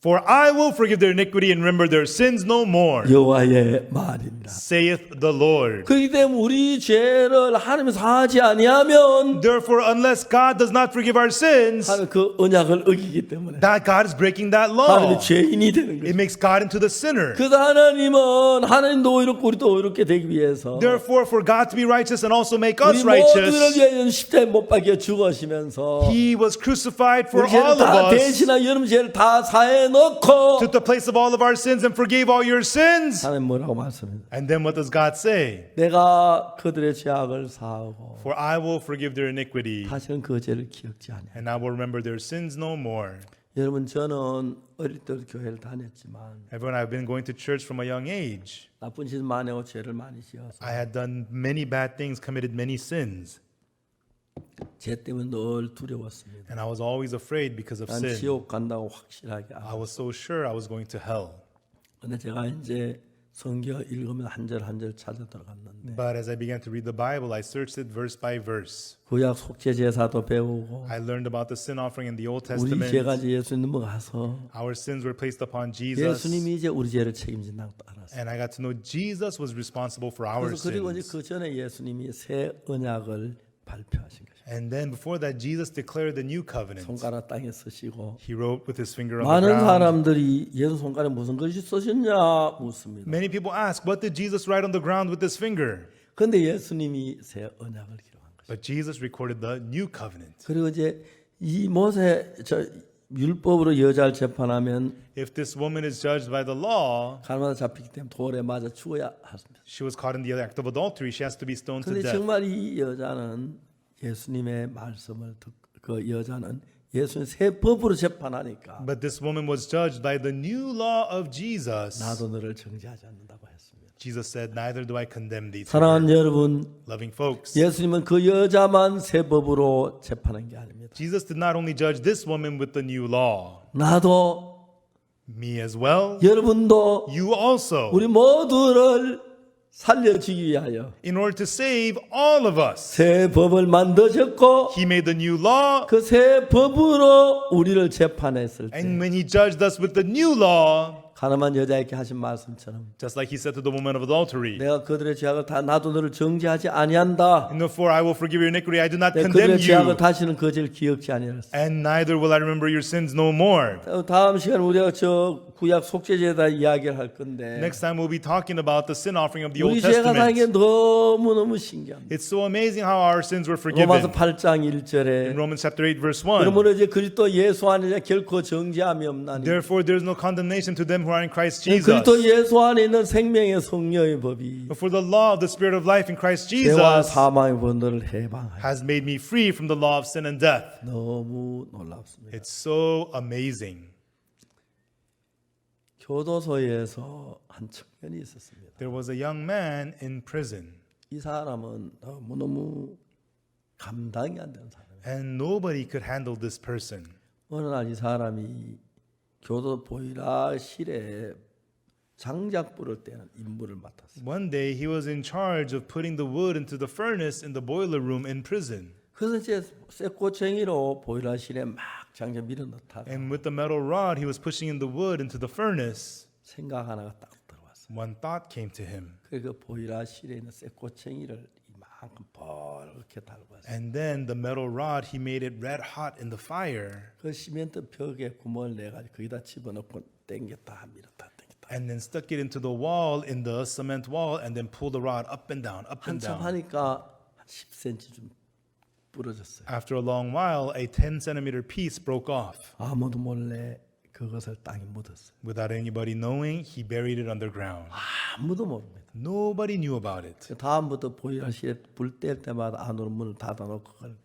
For I will forgive their iniquity and remember their sins no more, 여호와의 말입니다. saith the Lord. 그렇기 때문에 우리 죄를 하나님이 사하지 아니하면 Therefore, unless God does not forgive our sins, 하나님 그 언약을 어기기 때문에 that God is breaking that law. 하나님이 죄인이 되는 It 거죠. makes God into the sinner. 그래서 하나님은 하나님도 의롭고 우리도 의롭게 되기 위해서 Therefore, for God to be righteous and also make 우리 us 모두를 righteous, 위하여 십자가에 못 박혀 죽으시면서 He was crucified for 우리 죄를 all of 다 us, 대신하여 여러분 죄를 다 사해 놓고 took the place of all of our sins and forgave all your sins. 하나님 뭐라고 말씀합니다. And then what does God say? 내가 그들의 죄악을 사하고 For I will forgive their iniquity, 다시는 그 죄를 기억지 않아요. and I will remember their sins no more. 여러분 저는 어릴 때도 교회를 다녔지만 Everyone, I've been going to church from a young age. 나쁜 짓 많이 하고 죄를 많이 지어서 I had done many bad things, committed many sins, 죄 때문에 늘 두려웠습니다. and I was always afraid because of 난 sin. 지옥 간다고 확실하게 I 알고. was so sure I was going to hell. 근데 제가 이제 성경 읽으면 한 절 한 절 찾아 들어갔는데 But as I began to read the Bible, I searched it verse by verse. 구약 속죄 제사도 배우고 I learned about the sin offering in the Old 우리 Testament. 죄가 이제 예수님 넘어가서 Our sins were placed upon Jesus. 예수님이 이제 우리 죄를 책임진다고 알았어요. And I got to know Jesus was responsible for our 그래서 그리고 이제 sins. 그 전에 예수님이 새 언약을 발표하신 것이죠. And then before that, Jesus declared the new covenant. 손가락 땅에 쓰시고 He wrote with his finger on the 많은 ground. 사람들이 예수 손가락에 무슨 글씨 쓰셨냐 묻습니다. Many people ask, what did Jesus write on the ground with his finger? 그런데 예수님이 새 언약을 기록한 거죠. But Jesus recorded the new covenant. 그리고 이제 이 모세 율법으로 여자를 재판하면 If this woman is judged by the law, 가늠하다 잡히기 때문에 돌에 맞아 죽어야 합니다. she was caught in the act of adultery. She has to be stoned to 그런데 death. 정말 이 여자는 예수님의 말씀을 그 여자는 예수님 새 법으로 재판하니까 But this woman was judged by the new law of Jesus. 나도 너를 정죄하지 않는다고 했습니다. Jesus said, neither do I condemn thee. to 사랑하는 her." 여러분, Loving folks, 예수님은 그 여자만 새 법으로 재판한 게 아닙니다. Jesus did not only judge this woman with the new law, 나도 me as well, 여러분도 you also, 우리 모두를 살려주기 위하여 in order to save all of us. 새 법을 만드셨고 He made the new law, 그 새 법으로 우리를 재판했을 때 and when he judged us with the new law, 가늠한 여자에게 하신 말씀처럼 Just like he said to the woman of adultery. 내가 그들의 죄악을 다 나도 너를 정죄하지 아니한다. And therefore I will forgive your iniquity. I do not 내가 condemn 그들의 죄악을 you. 다시는 그 죄를 기억지 아니하였어. And neither will I remember your sins no more. 다음 시간 우리가 저 구약 속죄제에다 이야기를 할 건데 Next time we'll be talking about the sin offering of the 우리 Old 죄가 다니게 Testament. 너무너무 신기합니다. It's so amazing how our sins were 로마서 forgiven. 8장 In 1절에 Romans chapter 8 verse 1. 그러므로 이제 그리스도 예수 안에 결코 정죄함이 없나니 Therefore there is no condemnation to them who are in Christ Jesus. 그리스도 예수 안에 있는 생명의 성령의 법이 For the law of the Spirit of life in Christ 죄와 Jesus 사망의 번호를 해방하여 has made me free from the law of sin and death. 너무 놀랍습니다. It's so amazing. 교도소에서 한 청년이 있었습니다. There was a young man in prison, 이 사람은 너무너무 감당이 안 되는 사람이에요. and nobody could handle this person. 어느 날 이 사람이 교도 보일러실에 장작불을 떼는 임무를 맡았어요. One day he was in charge of putting the wood into the furnace in the boiler room in prison. 그래서 이제 쇠꼬챙이로 보일러실에 막 장작 밀어넣다가 And with the metal rod, he was pushing in the wood into the furnace. 생각 하나가 딱 들어왔어요. One thought came to him. 그 보일러실에 있는 쇠꼬챙이를 이만큼 벌겋게 달고 왔어요. And then the metal rod, he made it red hot in the fire. 그 시멘트 벽에 구멍을 내가지고 거기다 집어넣고 당겼다 밀었다 당겼다. And then stuck it into the wall, in the cement wall, and then pulled the rod up and down, up and 한참 down. 하니까 한 10cm 좀 부러졌어요. After a long while, a 10 centimeter piece broke off. 아무도 몰래 그것을 땅에 묻었어요. Without anybody knowing, he buried it underground. 아무도 모릅니다. Nobody knew about it. 다음부터 보일러실에 불 뗄 때마다 안으로 문을 닫아놓고 그걸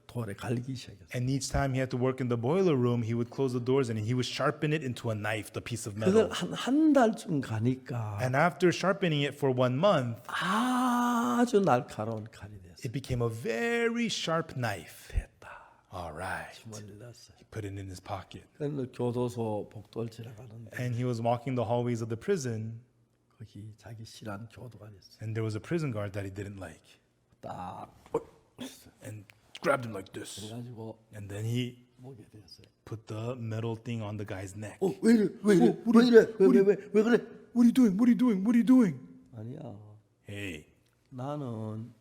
돌에 갈기 시작했어요. And each time he had to work in the boiler room, he would close the doors and he would sharpen it into a knife, the piece of 그걸 metal. 한 달쯤 가니까 And after sharpening it for 1 month, 아주 날카로운 칼이 됐어요. it became a very sharp knife. 됐다. All right. 주머니에 넣었어요. He put it in his pocket. 그래서 교도소 복도를 지나가는데 And he was walking the hallways of the prison, 거기 자기 싫어하는 교도관이 있어요. and there was a prison guard that he didn't like. 딱 And grabbed him like this. 그래가지고 And then he 목에 대었어요. put the metal thing on the guy's neck. 왜 이래? 왜 이래? 왜 이래? 왜 그래? What are you doing? What are you doing? What are you doing? 아니야. Hey, 나는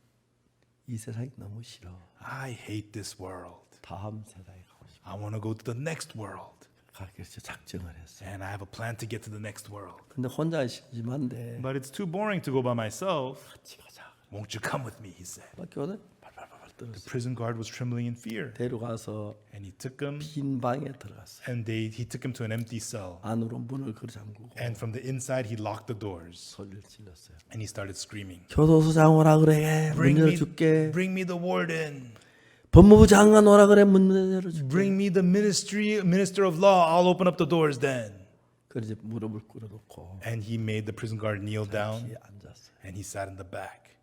이 세상이 너무 싫어. I hate this world. 다음 세상에 가고 싶어. I want to go to the next world. 그래서 작정을 했어요. And I have a plan to get to the next world. 근데 혼자 심심한데 But it's too boring to go by myself. 같이 가자. Won't you come with me? He said. 막 교대 발발발 The 떨었어요. prison guard was trembling in fear. 데려가서 And he took him, 빈 방에 들어갔어요. and he took him to an empty cell. 안으로 문을 걸어 잠그고 And from the inside, he locked the doors. 소리를 질렀어요. And he started screaming, 교도소장 오라 그래. 문 열어줄게. bring me the warden. 법무부 장관 오라 그래. 문 열어줄게. Bring me the minister of law. I'll open up the doors then. 그래서 무릎을 꿇어놓고 And he made the prison guard kneel down, 뒤에 앉았어요. and he sat in the back.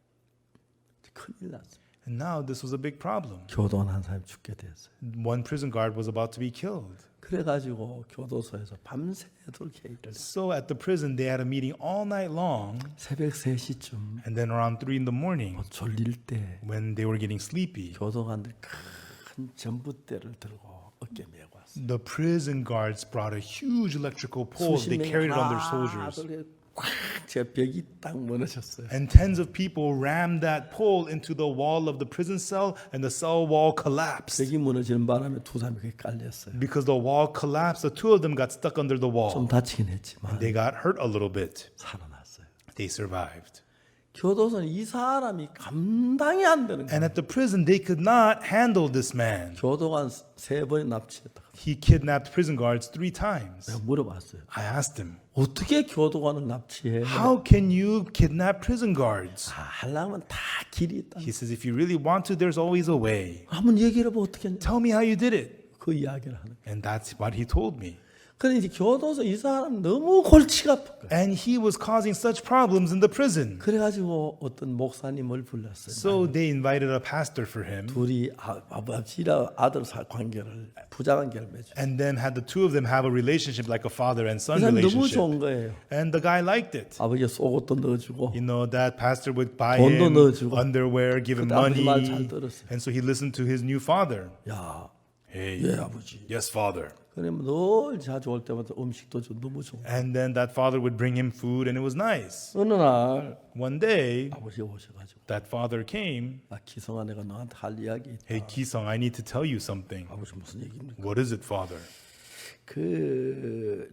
큰일 났어요. And now this was a big problem. 교도원 한 사람이 죽게 됐어요. One prison guard was about to be killed. 그래가지고 교도소에서 밤새도록 회의를 했어요. So at the prison, they had a meeting all night long. 새벽 3시쯤 And then around 3 in the morning, 졸릴 때 when they were getting sleepy, 교도관들 큰 전봇대를 들고 어깨 메고 왔어요. the prison guards brought a huge electrical pole. They carried it on their soldiers. 제 벽이 딱 무너졌어요. And tens of people rammed that pole into the wall of the prison cell, and the cell wall collapsed. 벽이 무너지는 바람에 두 사람이 거기 깔렸어요. Because the wall collapsed, the two of them got stuck under the 좀 wall. 다치긴 했지만 They got hurt a little bit. 살아났어요. They survived. 교도소는 이 사람이 감당이 안 되는 거예요. And at the prison, they could not handle this man. 교도관 3번이 납치했다. He kidnapped prison guards 3 times. 내가 물어봤어요. I asked him, 어떻게 교도관을 납치해? how can you kidnap prison guards? 하려면 다 길이 있다. He says, if you really want to, there's always a way. 한번 얘기를 해봐 어떻게 했냐? Tell me how you did it. 그 이야기를 하는 거예요. And that's what he told me. 그런데 이제 교도소 이 사람 너무 골치가 아픈 거예요. And he was causing such problems in the prison. 그래가지고 어떤 목사님을 불렀어요. So they invited a pastor for him, 둘이 아버지랑 아들 관계를 부자관계를 맺어. and then had the two of them have a relationship like a father and 그 son 사람 너무 relationship. 좋은 거예요. And the guy liked it. 아버지가 속옷도 넣어주고 You know, that pastor would buy 돈도 him 넣어주고. underwear, give him 그때 아버지 말 money. 잘 들었어요. And so he listened to his new father. 야, Hey, 예 아버지. yes, father. 그러면 늘 자주 올 때마다 음식도 좀 너무 좋아. And then that father would bring him food and it was nice. 어느 날 One day, 아버지가 오셔가지고 that father came. 기성아 내가 너한테 할 이야기 있다. Hey, Kisong, I need to tell you something. 아버지 무슨 얘기입니까? What is it, father?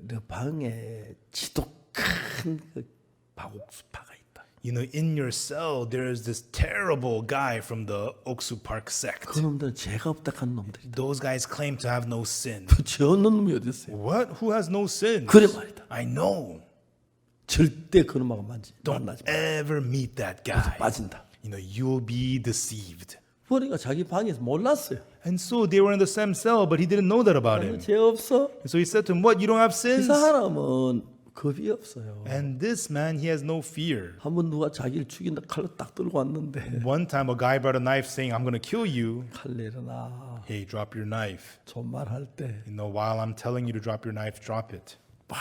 너 방에 지독한 그 박옥수파가 있다. You know, in your cell, there is this terrible guy from the Oksu Park sect. 그 놈들은 죄가 없다 한 놈들이다. Those guys claim to have no sin. 죄 없는 놈이 어디 있어요? What? Who has no sin? 그래 말이다. I know. 절대 그 놈하고 만나지 Don't 마. ever meet that guy. 빠진다. You know, you'll be deceived. 그러니까 자기 방에서 몰랐어요. And so they were in the same cell, but he didn't know that about him. 죄 없어? And so he said to him, what, you don't have 이 sins? 사람은 겁이 없어요. And this man, he has no fear. 한번 누가 자기를 죽인다 칼로 딱 들고 왔는데 One time a guy brought a knife saying, I'm going to kill you. 칼 내려놔. Hey, drop your knife. 존말할 때 You know, while I'm telling you to drop your knife, drop it. 막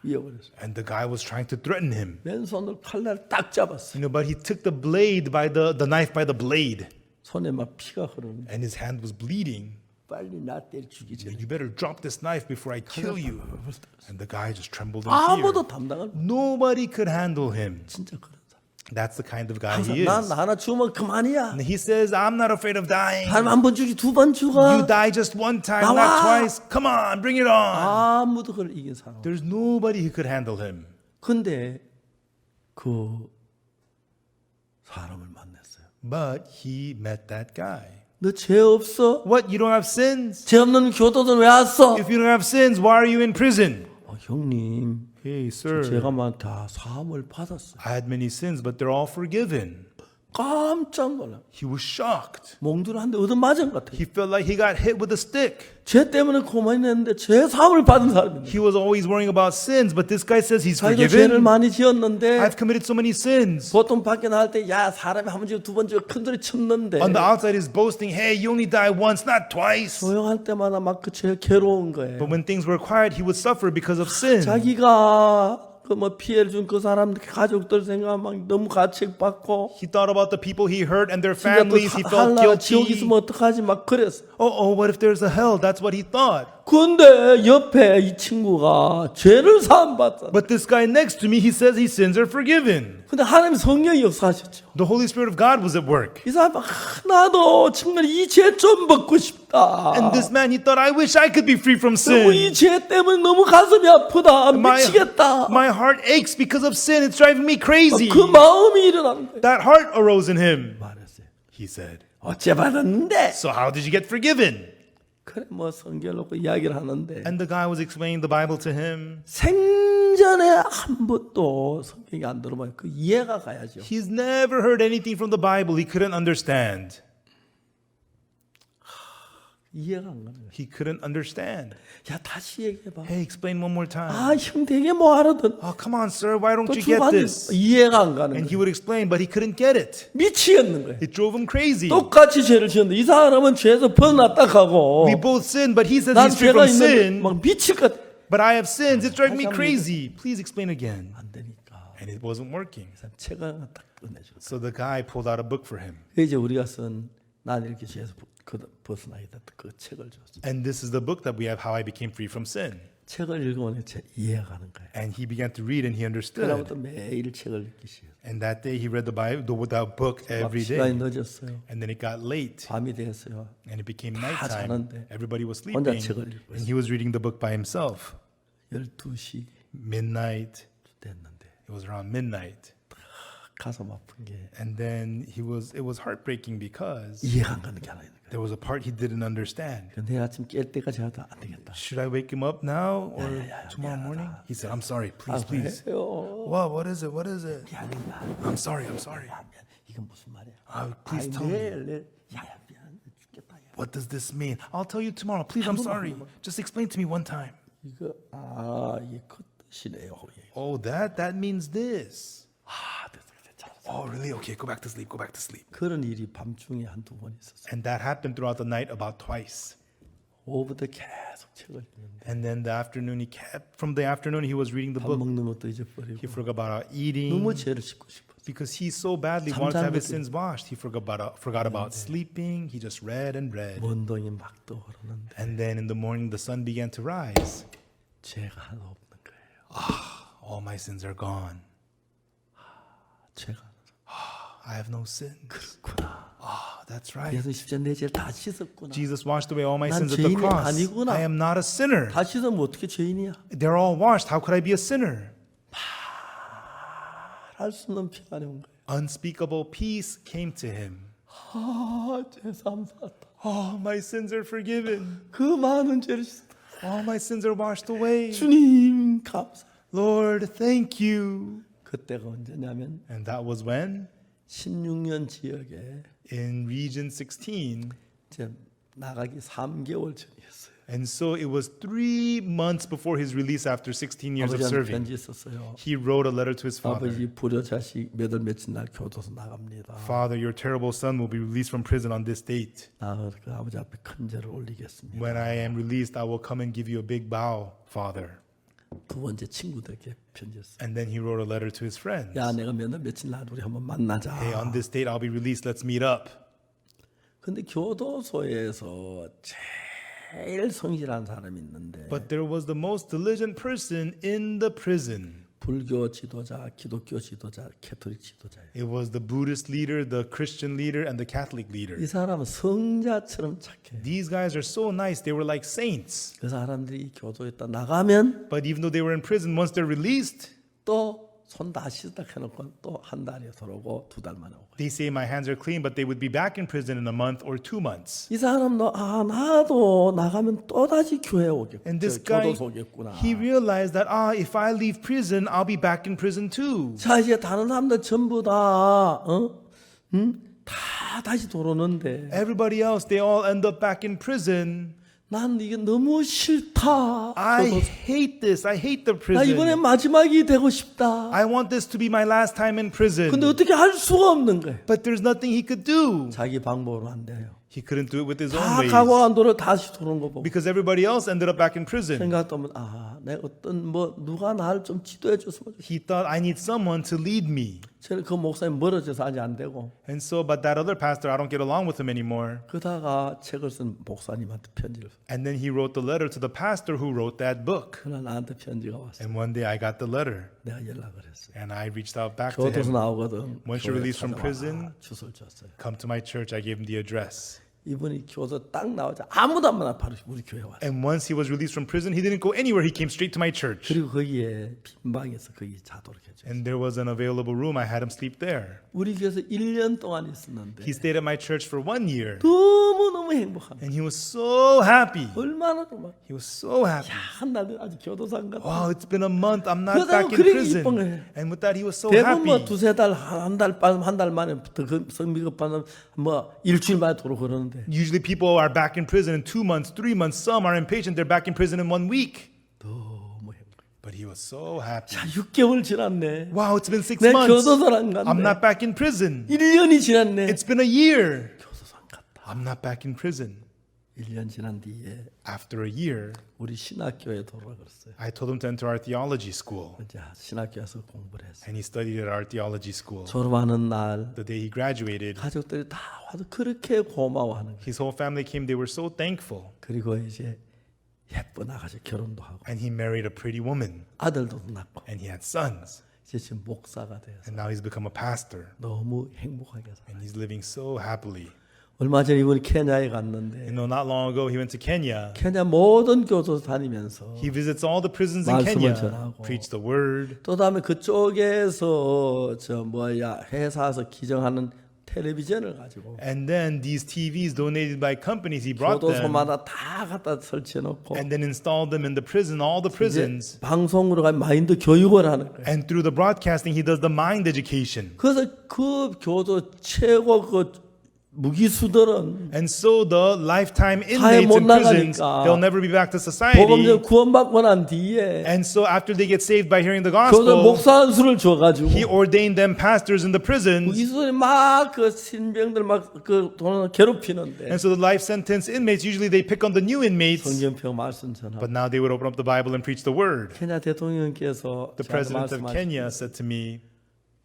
위협을 했어. And the guy was trying to threaten him. 왼손으로 칼날을 딱 잡았어. You know, but he took the blade by the knife by the blade. 손에 막 피가 흐르는데 And his hand was bleeding. 빨리 나 때려 죽이지. You better drop this knife before I kill you. And the guy just trembled in 아무도 fear. 담당을 Nobody could handle him. 진짜 그런 사람. That's the kind of guy 항상 he 난 is. 하나 죽으면 그만이야. And he says, I'm not afraid of dying. 사람 한 번 죽이 두 번 죽어. You die just one time, 나와. not twice. Come on, bring it on. 아무도 그걸 이긴 사람. There's nobody who could handle him. 근데 그 사람을 만났어요. But he met that guy. 너 죄 없어? What? You don't have sins? 죄 없는 교도들 왜 왔어? If you don't have sins, why are you in prison? 형님, Hey, sir, 제가 다 사함을 받았어요. I had many sins, but they're all forgiven. 깜짝 놀라. He was shocked. 몽두를 한 대 얻어맞은 것 같아요. He felt like he got hit with a stick. 죄 때문에 고만했는데 죄 사함을 받은 사람입니다. He was always worrying about sins, but this guy says he's 자기도 죄를 forgiven. 많이 지었는데 I've committed so many sins. 보통 밖에 나갈 때 야 사람이 한 번 지고 두 번 지고 큰 소리 쳤는데 On the outside, he's boasting, hey, you only die once, not twice. 조용할 때마다 막 그 죄 괴로운 거예요. But when things were quiet, he would suffer because of sin. 자기가 그 뭐 피해를 준 그 사람 가족들 생각하면 막 너무 가책받고 He thought about the people he hurt and their 진짜 또 families. He felt 하나 지옥 guilty. 있으면 어떡하지 막 그랬어. Oh, what if there's a hell? That's what he thought. 근데 옆에 이 친구가 죄를 사함 받잖아. But this guy next to me, he says his sins are forgiven. 근데 하나님 성령이 역사하셨죠. The Holy Spirit of God was at work. 이 사람 나도 정말 이 죄 좀 벗고 싶다. And this man, he thought, I wish I could be free from 너무 이 sin. 죄 때문에 너무 가슴이 아프다. 미치겠다. My heart aches because of sin. It's driving me crazy. 그 마음이 일어나는 거예요. That heart arose in him. 말했어요. He said, 어째 받았는데? so how did you get forgiven? 그래 뭐 성경 놓고 이야기를 하는데 And the guy was explaining the Bible to him. 생전에 한 번도 성경이 안 들어봐요. 그 이해가 가야죠. He's never heard anything from the Bible he couldn't understand. 이해가 안 가는 거예요. He couldn't understand. 야 다시 얘기해봐. Hey, explain one more time. 아 형 되게 뭐 알아든. Oh, come on, sir. Why don't 또 you get 주관이 this? 이해가 안 가는 And he 거예요. would explain, but he couldn't get it. 미치겠는 거예요. It drove him crazy. 똑같이 죄를 지었는데 이 사람은 죄에서 벗어났다 하고 We both sinned, but he says 난 he's free 죄가 from 있는데 sin. 막 미칠 것 같아. But I have sins. It's driving me 다시 한번 crazy. Please explain again. 안 되니까 And it wasn't working. 이 사람 책 하나 딱 꺼내줘. So the guy pulled out a book for him. 이제 우리가 쓴 난 이렇게 죄에서 벗어나겠다 그 책을 줬어. And this is the book that we have, How I Became Free from Sin. 책을 읽으면 이해가 가는 거예요. And he began to read and he understood. 그다음부터 매일 책을 읽기 시작해요. And that day he read the Bible, the book 막 every 시간이 day. 늦었어요. And then it got late 밤이 됐어요. and it became 다 nighttime. 자는데 Everybody was 혼자 sleeping 책을 읽고 and he was reading the book by himself. 12시 Midnight. 됐는데 It was around midnight. 가슴 아픈 게 And then it was heartbreaking because 이해가 안 가는 게 하나 있는 거예요. there was a part he didn't understand. 내일 아침 깰 때까지 하다 안 되겠다. Should I wake him up now or tomorrow morning? He said, I'm sorry, please, please. 왜요? What is it? What is it? 미안해. I'm sorry, I'm sorry. 미안. 이건 무슨 말이야? Please tell me. 내일 야야 미안 죽겠다. 야. What does this mean? I'll tell you tomorrow. Please, I'm sorry. Just explain to me one time. 이거 이게 그 뜻이네요. Oh, that means this. 됐어. Oh, really? Okay, go back to sleep. Go back to sleep. 그런 일이 밤중에 한두 번 있었어요. And that happened throughout the night about twice. 오후부터 계속 책을 읽는데 And then from the afternoon he was reading the 밥 book. 먹는 것도 잊어버리고 He forgot about eating. 너무 죄를 씻고 싶어서 Because he so badly wanted to have his 잠자는 sins washed. He forgot about sleeping. He just read and read. 원동이 막 떠오르는데 And then in the morning the sun began to rise. 죄가 하나 없는 거예요. All my sins are gone. 죄가 I have no sins. 그렇구나. That's right. 예수 십자가 내 죄를 다 씻었구나. Jesus washed away all my 난 sins at the 죄인이 cross. 아니구나. I am not a sinner. 다 씻으면 어떻게 죄인이야? They're all washed. How could I be a sinner? 할 수 없는 평안이 온 거예요. Unspeakable peace came to him. 죄 삼사다. Oh, my sins are forgiven. 그 많은 죄를 씻었다. All my sins are washed away. 주님 감사. Lord, thank you. 그때가 언제냐면 And that was when? 16년 지역에 In Region 16. 이제 나가기 3개월 전이었어요. And so it was 3 months before his release after 16 years of 아버지한테 serving. 편지 썼어요. He wrote a letter to his father. 아버지 불효자식 몇월 며칠 날 교도소 나갑니다. Father, your terrible son will be released from prison on this date. 나 그 아버지 앞에 큰 죄를 올리겠습니다. When I am released, I will come and give you a big bow, Father. 두 번째 친구들에게 편지했어요. And then he wrote a letter to his friends. 야, 내가 몇월 며칠 날 우리 한번 만나자. Hey, on this date, I'll be released. Let's meet up. 근데 교도소에서 제일 성실한 사람이 있는데 But there was the most diligent person in the prison. 불교 지도자, 기독교 지도자, 캐톨릭 지도자예요. It was the Buddhist leader, the Christian leader, and the Catholic leader. 이 사람은 성자처럼 착해요. These guys are so nice. They were like saints. 그 사람들이 교도에다 나가면 But even though they were in prison, once they're released, 또 손 다 씻다 해놓고 또 한 달에 들어오고 두 달 만에 오고. they say my hands are clean, but they would be back in prison in a month or 2 months. 이 사람도 나도 나가면 또 다시 교회 오겠구나. And this guy, 교도소 오겠구나. he realized that, if I leave prison, I'll be back in prison too. 자 이제 다른 사람들 전부 다 다 다시 돌아오는데 Everybody else, they all end up back in prison. 난 이게 너무 싫다. I 교도소. hate this. I hate the 나 이번에 prison. 마지막이 되고 싶다. I want this to be my last time in prison. 근데 어떻게 할 수가 없는 거예요. But there's nothing he could do. 자기 방법으로 안 돼요. He couldn't do it with his own 다 ways. 각오한 도로 다시 돌아온 거 보고 Because everybody else ended up back in prison. 생각도 하면 내가 어떤 누가 나를 좀 지도해 줬으면 좋겠어. He thought, I need someone to lead me. 저는 그 목사님 멀어져서 아직 안 되고 And so, but that other pastor, I don't get along with him anymore. 그러다가 책을 쓴 목사님한테 편지를 써. And then he wrote the letter to the pastor who wrote that book. 그날 나한테 편지가 왔어. And one day I got the letter. 내가 연락을 했어요. And I reached out back to 교도소 him. 나오거든. Once you're 교회 released from 찾아와. prison, 주소를 줬어요. come to my church. I gave him the address. 이분이 교도 딱 나오자 아무도 안 만나 바로 우리 교회 왔어요. And once he was released from prison, he didn't go anywhere. He came straight to my church. 그리고 거기에 빈 방에서 거기 자도록 해줘요. And there was an available room. I had him sleep there. 우리 교회에서 1년 동안 있었는데 He stayed at my church for 1 year. 너무너무 행복합니다. And he was so happy. 얼마나 정말 He was so happy. 한날 아직 교도상 같아. Wow, it's been a month. I'm not 그러다가 back in 그렇게 prison. 이쁜 거예요. And with that, he was so 대부분 뭐 happy. 두세 달, 한 달 만에 성미급하는 뭐 일주일 만에 도로 그러는데 Usually people are back in prison in 2 months, 3 months. Some are impatient. They're back in prison in 1 week. 너무 행복해. But he was so happy. 자, 6개월 지났네. Wow, it's been 6 내 months. 교도소를 안 갔네. I'm not back in prison. 1년이 지났네. It's been a year. 교도소 안 갔다. I'm not back in prison. 1년 지난 뒤에 After a year, 우리 신학교에 돌아가 그랬어요. I told him to enter our theology school. 이제 신학교에서 공부를 했어요. And he studied at our theology school. 졸업하는 날 The day he graduated, 가족들이 다 와서 그렇게 고마워하는 거예요. his whole family came. They were so thankful. 그리고 이제 예쁜 아가씨 결혼도 하고 And he married a pretty woman. 아들도 낳고 And he had sons. 이제 지금 목사가 되어서 And now he's become a pastor. 너무 행복하게 살아요. And he's living so happily. 얼마 전에 이분이 케냐에 갔는데 Not long ago, he went to Kenya. 케냐 모든 교도소 다니면서 He visits all the prisons in 말씀을 Kenya, 전하고. preach the word. 또 다음에 그쪽에서 회사에서 기증하는 텔레비전을 가지고 And then these TVs donated by companies, he brought them 교도소마다 다 갖다 설치해 놓고 and then installed them in the prison, all the prisons. 방송으로 가면 마인드 교육을 하는 거예요. And through the broadcasting, he does the mind education. 그래서 그 교도 최고 그 무기수들은 And so the lifetime 사회 inmates 못 in prisons, 나가니까 they'll never be back to 복음 society. 구원받고 난 뒤에 And so after they get saved by hearing the 교도 gospel, 목사 한 수를 줘가지고 he ordained them pastors in the prisons. 무기수들이 막 그 신병들 막 그 돈을 괴롭히는데 And so the life sentence inmates, usually they pick on the new inmates, 성경평 말씀 전하고 but now they would open up the Bible and preach the word. 케냐 대통령께서 The 저한테 president of 말씀하신 Kenya said to me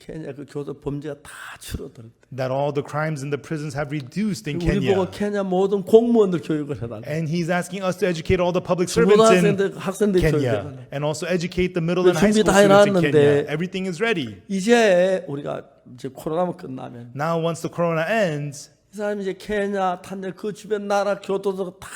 케냐 그 교도 범죄가 다 줄어들었대. that all the crimes in the prisons have reduced in 우리 보고 Kenya. 케냐 모든 공무원들 교육을 해달라. And he's asking us to educate all the public servants in 중고등학생들 학생들 Kenya 교육해달라. and also educate the middle and high 준비 school 다 students in 해놨는데 Kenya. Everything is ready. 이제 우리가 이제 코로나만 끝나면 Now once the corona ends, 이 사람이 이제 케냐, 탄자 그 주변 나라 교도들 다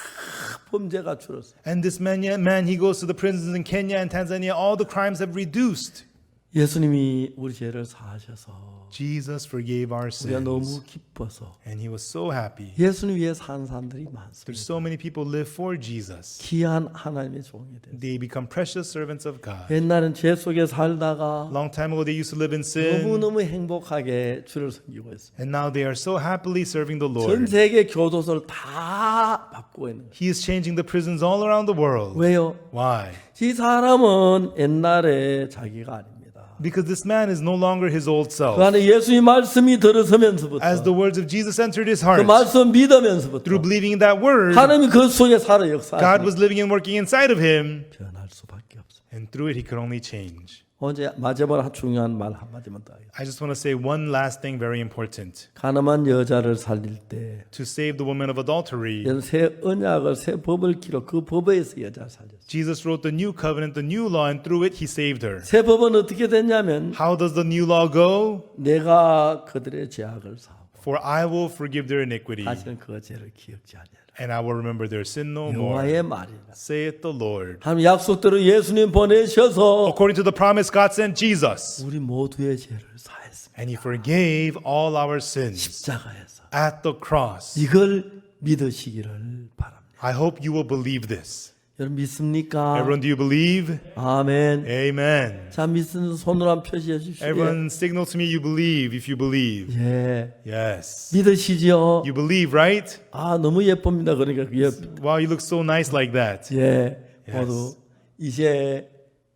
범죄가 줄었어. and this man, he goes to the prisons in Kenya and Tanzania, all the crimes have reduced. 예수님이 우리 죄를 사하셔서 Jesus forgave our 우리가 너무 sins. 기뻐서 And he was so happy. 예수님 위해 사는 사람들이 많습니다. There's so many people live for Jesus. 귀한 하나님의 종이 됐어요. They become precious servants of God. 옛날엔 죄 속에 살다가 Long time ago, they used to live in sin. 너무너무 행복하게 주를 섬기고 있어요. And now they are so happily serving the 전 Lord. 세계 교도소를 다 바꾸고 있는 거예요. He is changing the prisons all around the world. 왜요? Why? 이 사람은 옛날에 자기가 아닙니다. Because this man is no longer his old 그 self. 안에 예수의 말씀이 As 들어서면서부터 the words of Jesus entered his 그 heart, 말씀 믿으면서부터 through believing in that word, 하나님이 그 속에 살아 God 역사하시니 was living and working inside of him. 변할 수밖에 없어요. And through it, he could only change. 언제 마지막으로 중요한 말 한마디만 더 하겠습니다. I just want to say one last thing very important. 가늠한 여자를 살릴 때 To save the woman of adultery, 이런 새 언약을 새 법을 기록 그 법에서 여자를 살렸어요. Jesus wrote the new covenant, the new law, and through it, he saved her. 새 법은 어떻게 됐냐면 How does the new law go? 내가 그들의 죄악을 사하고 For I will forgive their iniquity, 다시는 그 죄를 기억지 아니하라. and I will remember their sin no more. 여호와의 말이라. Saith the Lord. 하나님 약속대로 예수님 보내셔서 According to the promise, God sent Jesus, 우리 모두의 죄를 사했습니다. and he forgave all our sins 십자가에서 at the cross. 이걸 믿으시기를 바랍니다. I hope you will believe this. 여러분 믿습니까? Everyone, do you believe? 아멘. Amen. 자, 믿는 손으로 한번 표시해 주십시오. Everyone, signal to me you believe if you believe. 예. Yes. 믿으시죠? You believe, right? 아, 너무 예쁩니다. 그러니까 예. Wow, you look so nice like that. 예. Yes. 모두 이제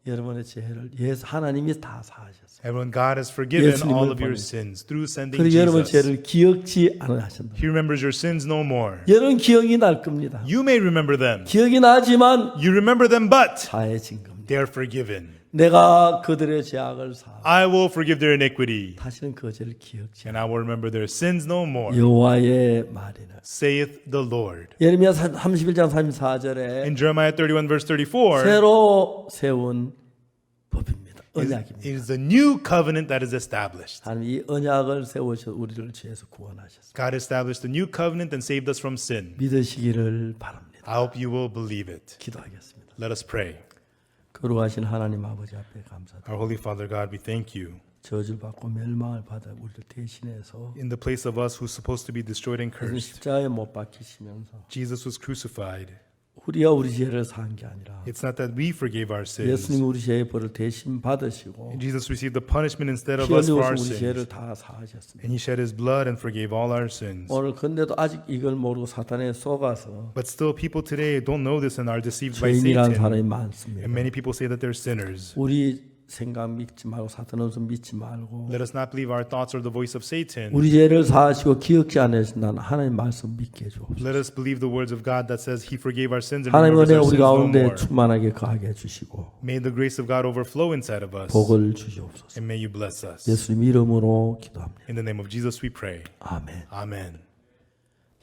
여러분의 죄를 예수 하나님이 다 사하셨어요. Everyone, God has forgiven 예수님을 all of your 보내서. sins through sending 그리고 여러분 Jesus. 죄를 기억지 않으신다. He remembers your sins no more. 여러분 기억이 날 겁니다. You may remember them. 기억이 나지만 You remember them, but 사해진 겁니다. they are forgiven. 내가 그들의 죄악을 사. I will forgive their iniquity, 다시는 그 죄를 기억지 않아. and I will remember their sins no more, 여호와의 말이라. saith the Lord. 예레미야 31장 34절에 In Jeremiah 31, verse 34, 새로 세운 법입니다. it 언약입니다. is the new covenant that is established. 하나님 이 언약을 세우셔 우리를 죄에서 구원하셨습니다. God established the new covenant and saved us from sin. 믿으시기를 바랍니다. I hope you will believe it. 기도하겠습니다. Let us pray. 거룩하신 하나님 아버지 앞에 감사드립니다. Our Holy Father God, we thank you. 저주를 받고 멸망을 받아 우리를 대신해서 In the place of us who's supposed to be destroyed and 예수님 cursed, 십자가에 못 박히시면서 Jesus was crucified. 우리가 우리 죄를 사한 게 아니라 It's not that we forgave our sins. 예수님 우리 죄의 벌을 대신 받으시고 Jesus received the punishment instead of 피 us for our 흘리셔서 우리 죄를 sins. 다 사하셨습니다. And he shed his blood and forgave all our sins. 오늘 근데도 아직 이걸 모르고 사탄에 속아서 But still, people today don't know this and are deceived by 죄인이라는 사람이 Satan. 많습니다. And many people say that they're sinners. 우리 생각 믿지 말고 사탄은 믿지 말고 Let us not believe our thoughts or the voice of Satan. 우리 죄를 사하시고 기억지 않으신다는 하나님 말씀 믿게 해주옵소서. Let us believe the words of God that says he forgave our sins and 하나님 remembers 은혜 our 우리 sins no 가운데 more. 충만하게 거하게 해주시고 May the grace of God overflow inside of us. 복을 주시옵소서. And may you bless us. 예수님 이름으로 기도합니다. In the name of Jesus we pray. 아멘. Amen.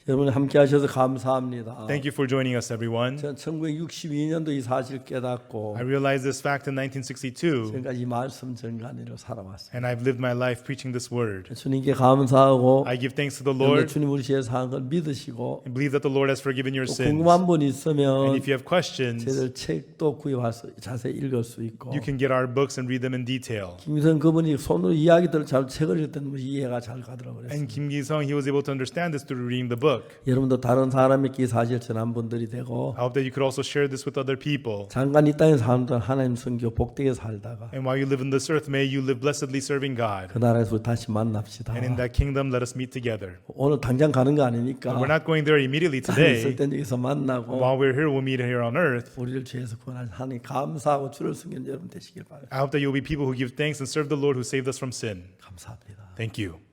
여러분 함께 하셔서 감사합니다. Thank you for joining us, everyone. 전 1962년도 이 사실을 깨닫고 I realized this fact in 1962, 지금까지 이 말씀 전가니로 살아왔습니다. and I've lived my life preaching this word. 주님께 감사하고 I give thanks to the 여러분 Lord 주님 우리 죄 사한 걸 믿으시고 and believe that the Lord has forgiven your 또 sins. 궁금한 분 And 있으면 if you have questions, 저희들 책도 구입해서 자세히 읽을 수 있고 you can get our books and read them in detail. 김유선 그분이 손으로 이야기들을 잘 책을 읽던 분이 이해가 잘 가더라고요. And Kim Gi-sung, he was able to understand this through reading the book. book. 여러분도 다른 사람에게 사실 전한 분들이 되고 I hope that you could also share this with other people. 잠깐 이 땅에 사는 동안 하나님 섬기고 복되게 살다가 And while you live in this earth, may you live blessedly serving God. 그 나라에서 우리 다시 만납시다. And in that kingdom, let us meet together. 오늘 당장 가는 거 아니니까 We're not going there immediately 땅에 있을 today. 땐 여기서 만나고 While we're here, we'll meet here on earth. 우리를 죄에서 구원하신 하나님 감사하고 주를 섬기는 여러분 되시길 바랍니다. I hope that you'll be people who give thanks and serve the Lord who saved us from sin. 감사합니다. Thank you.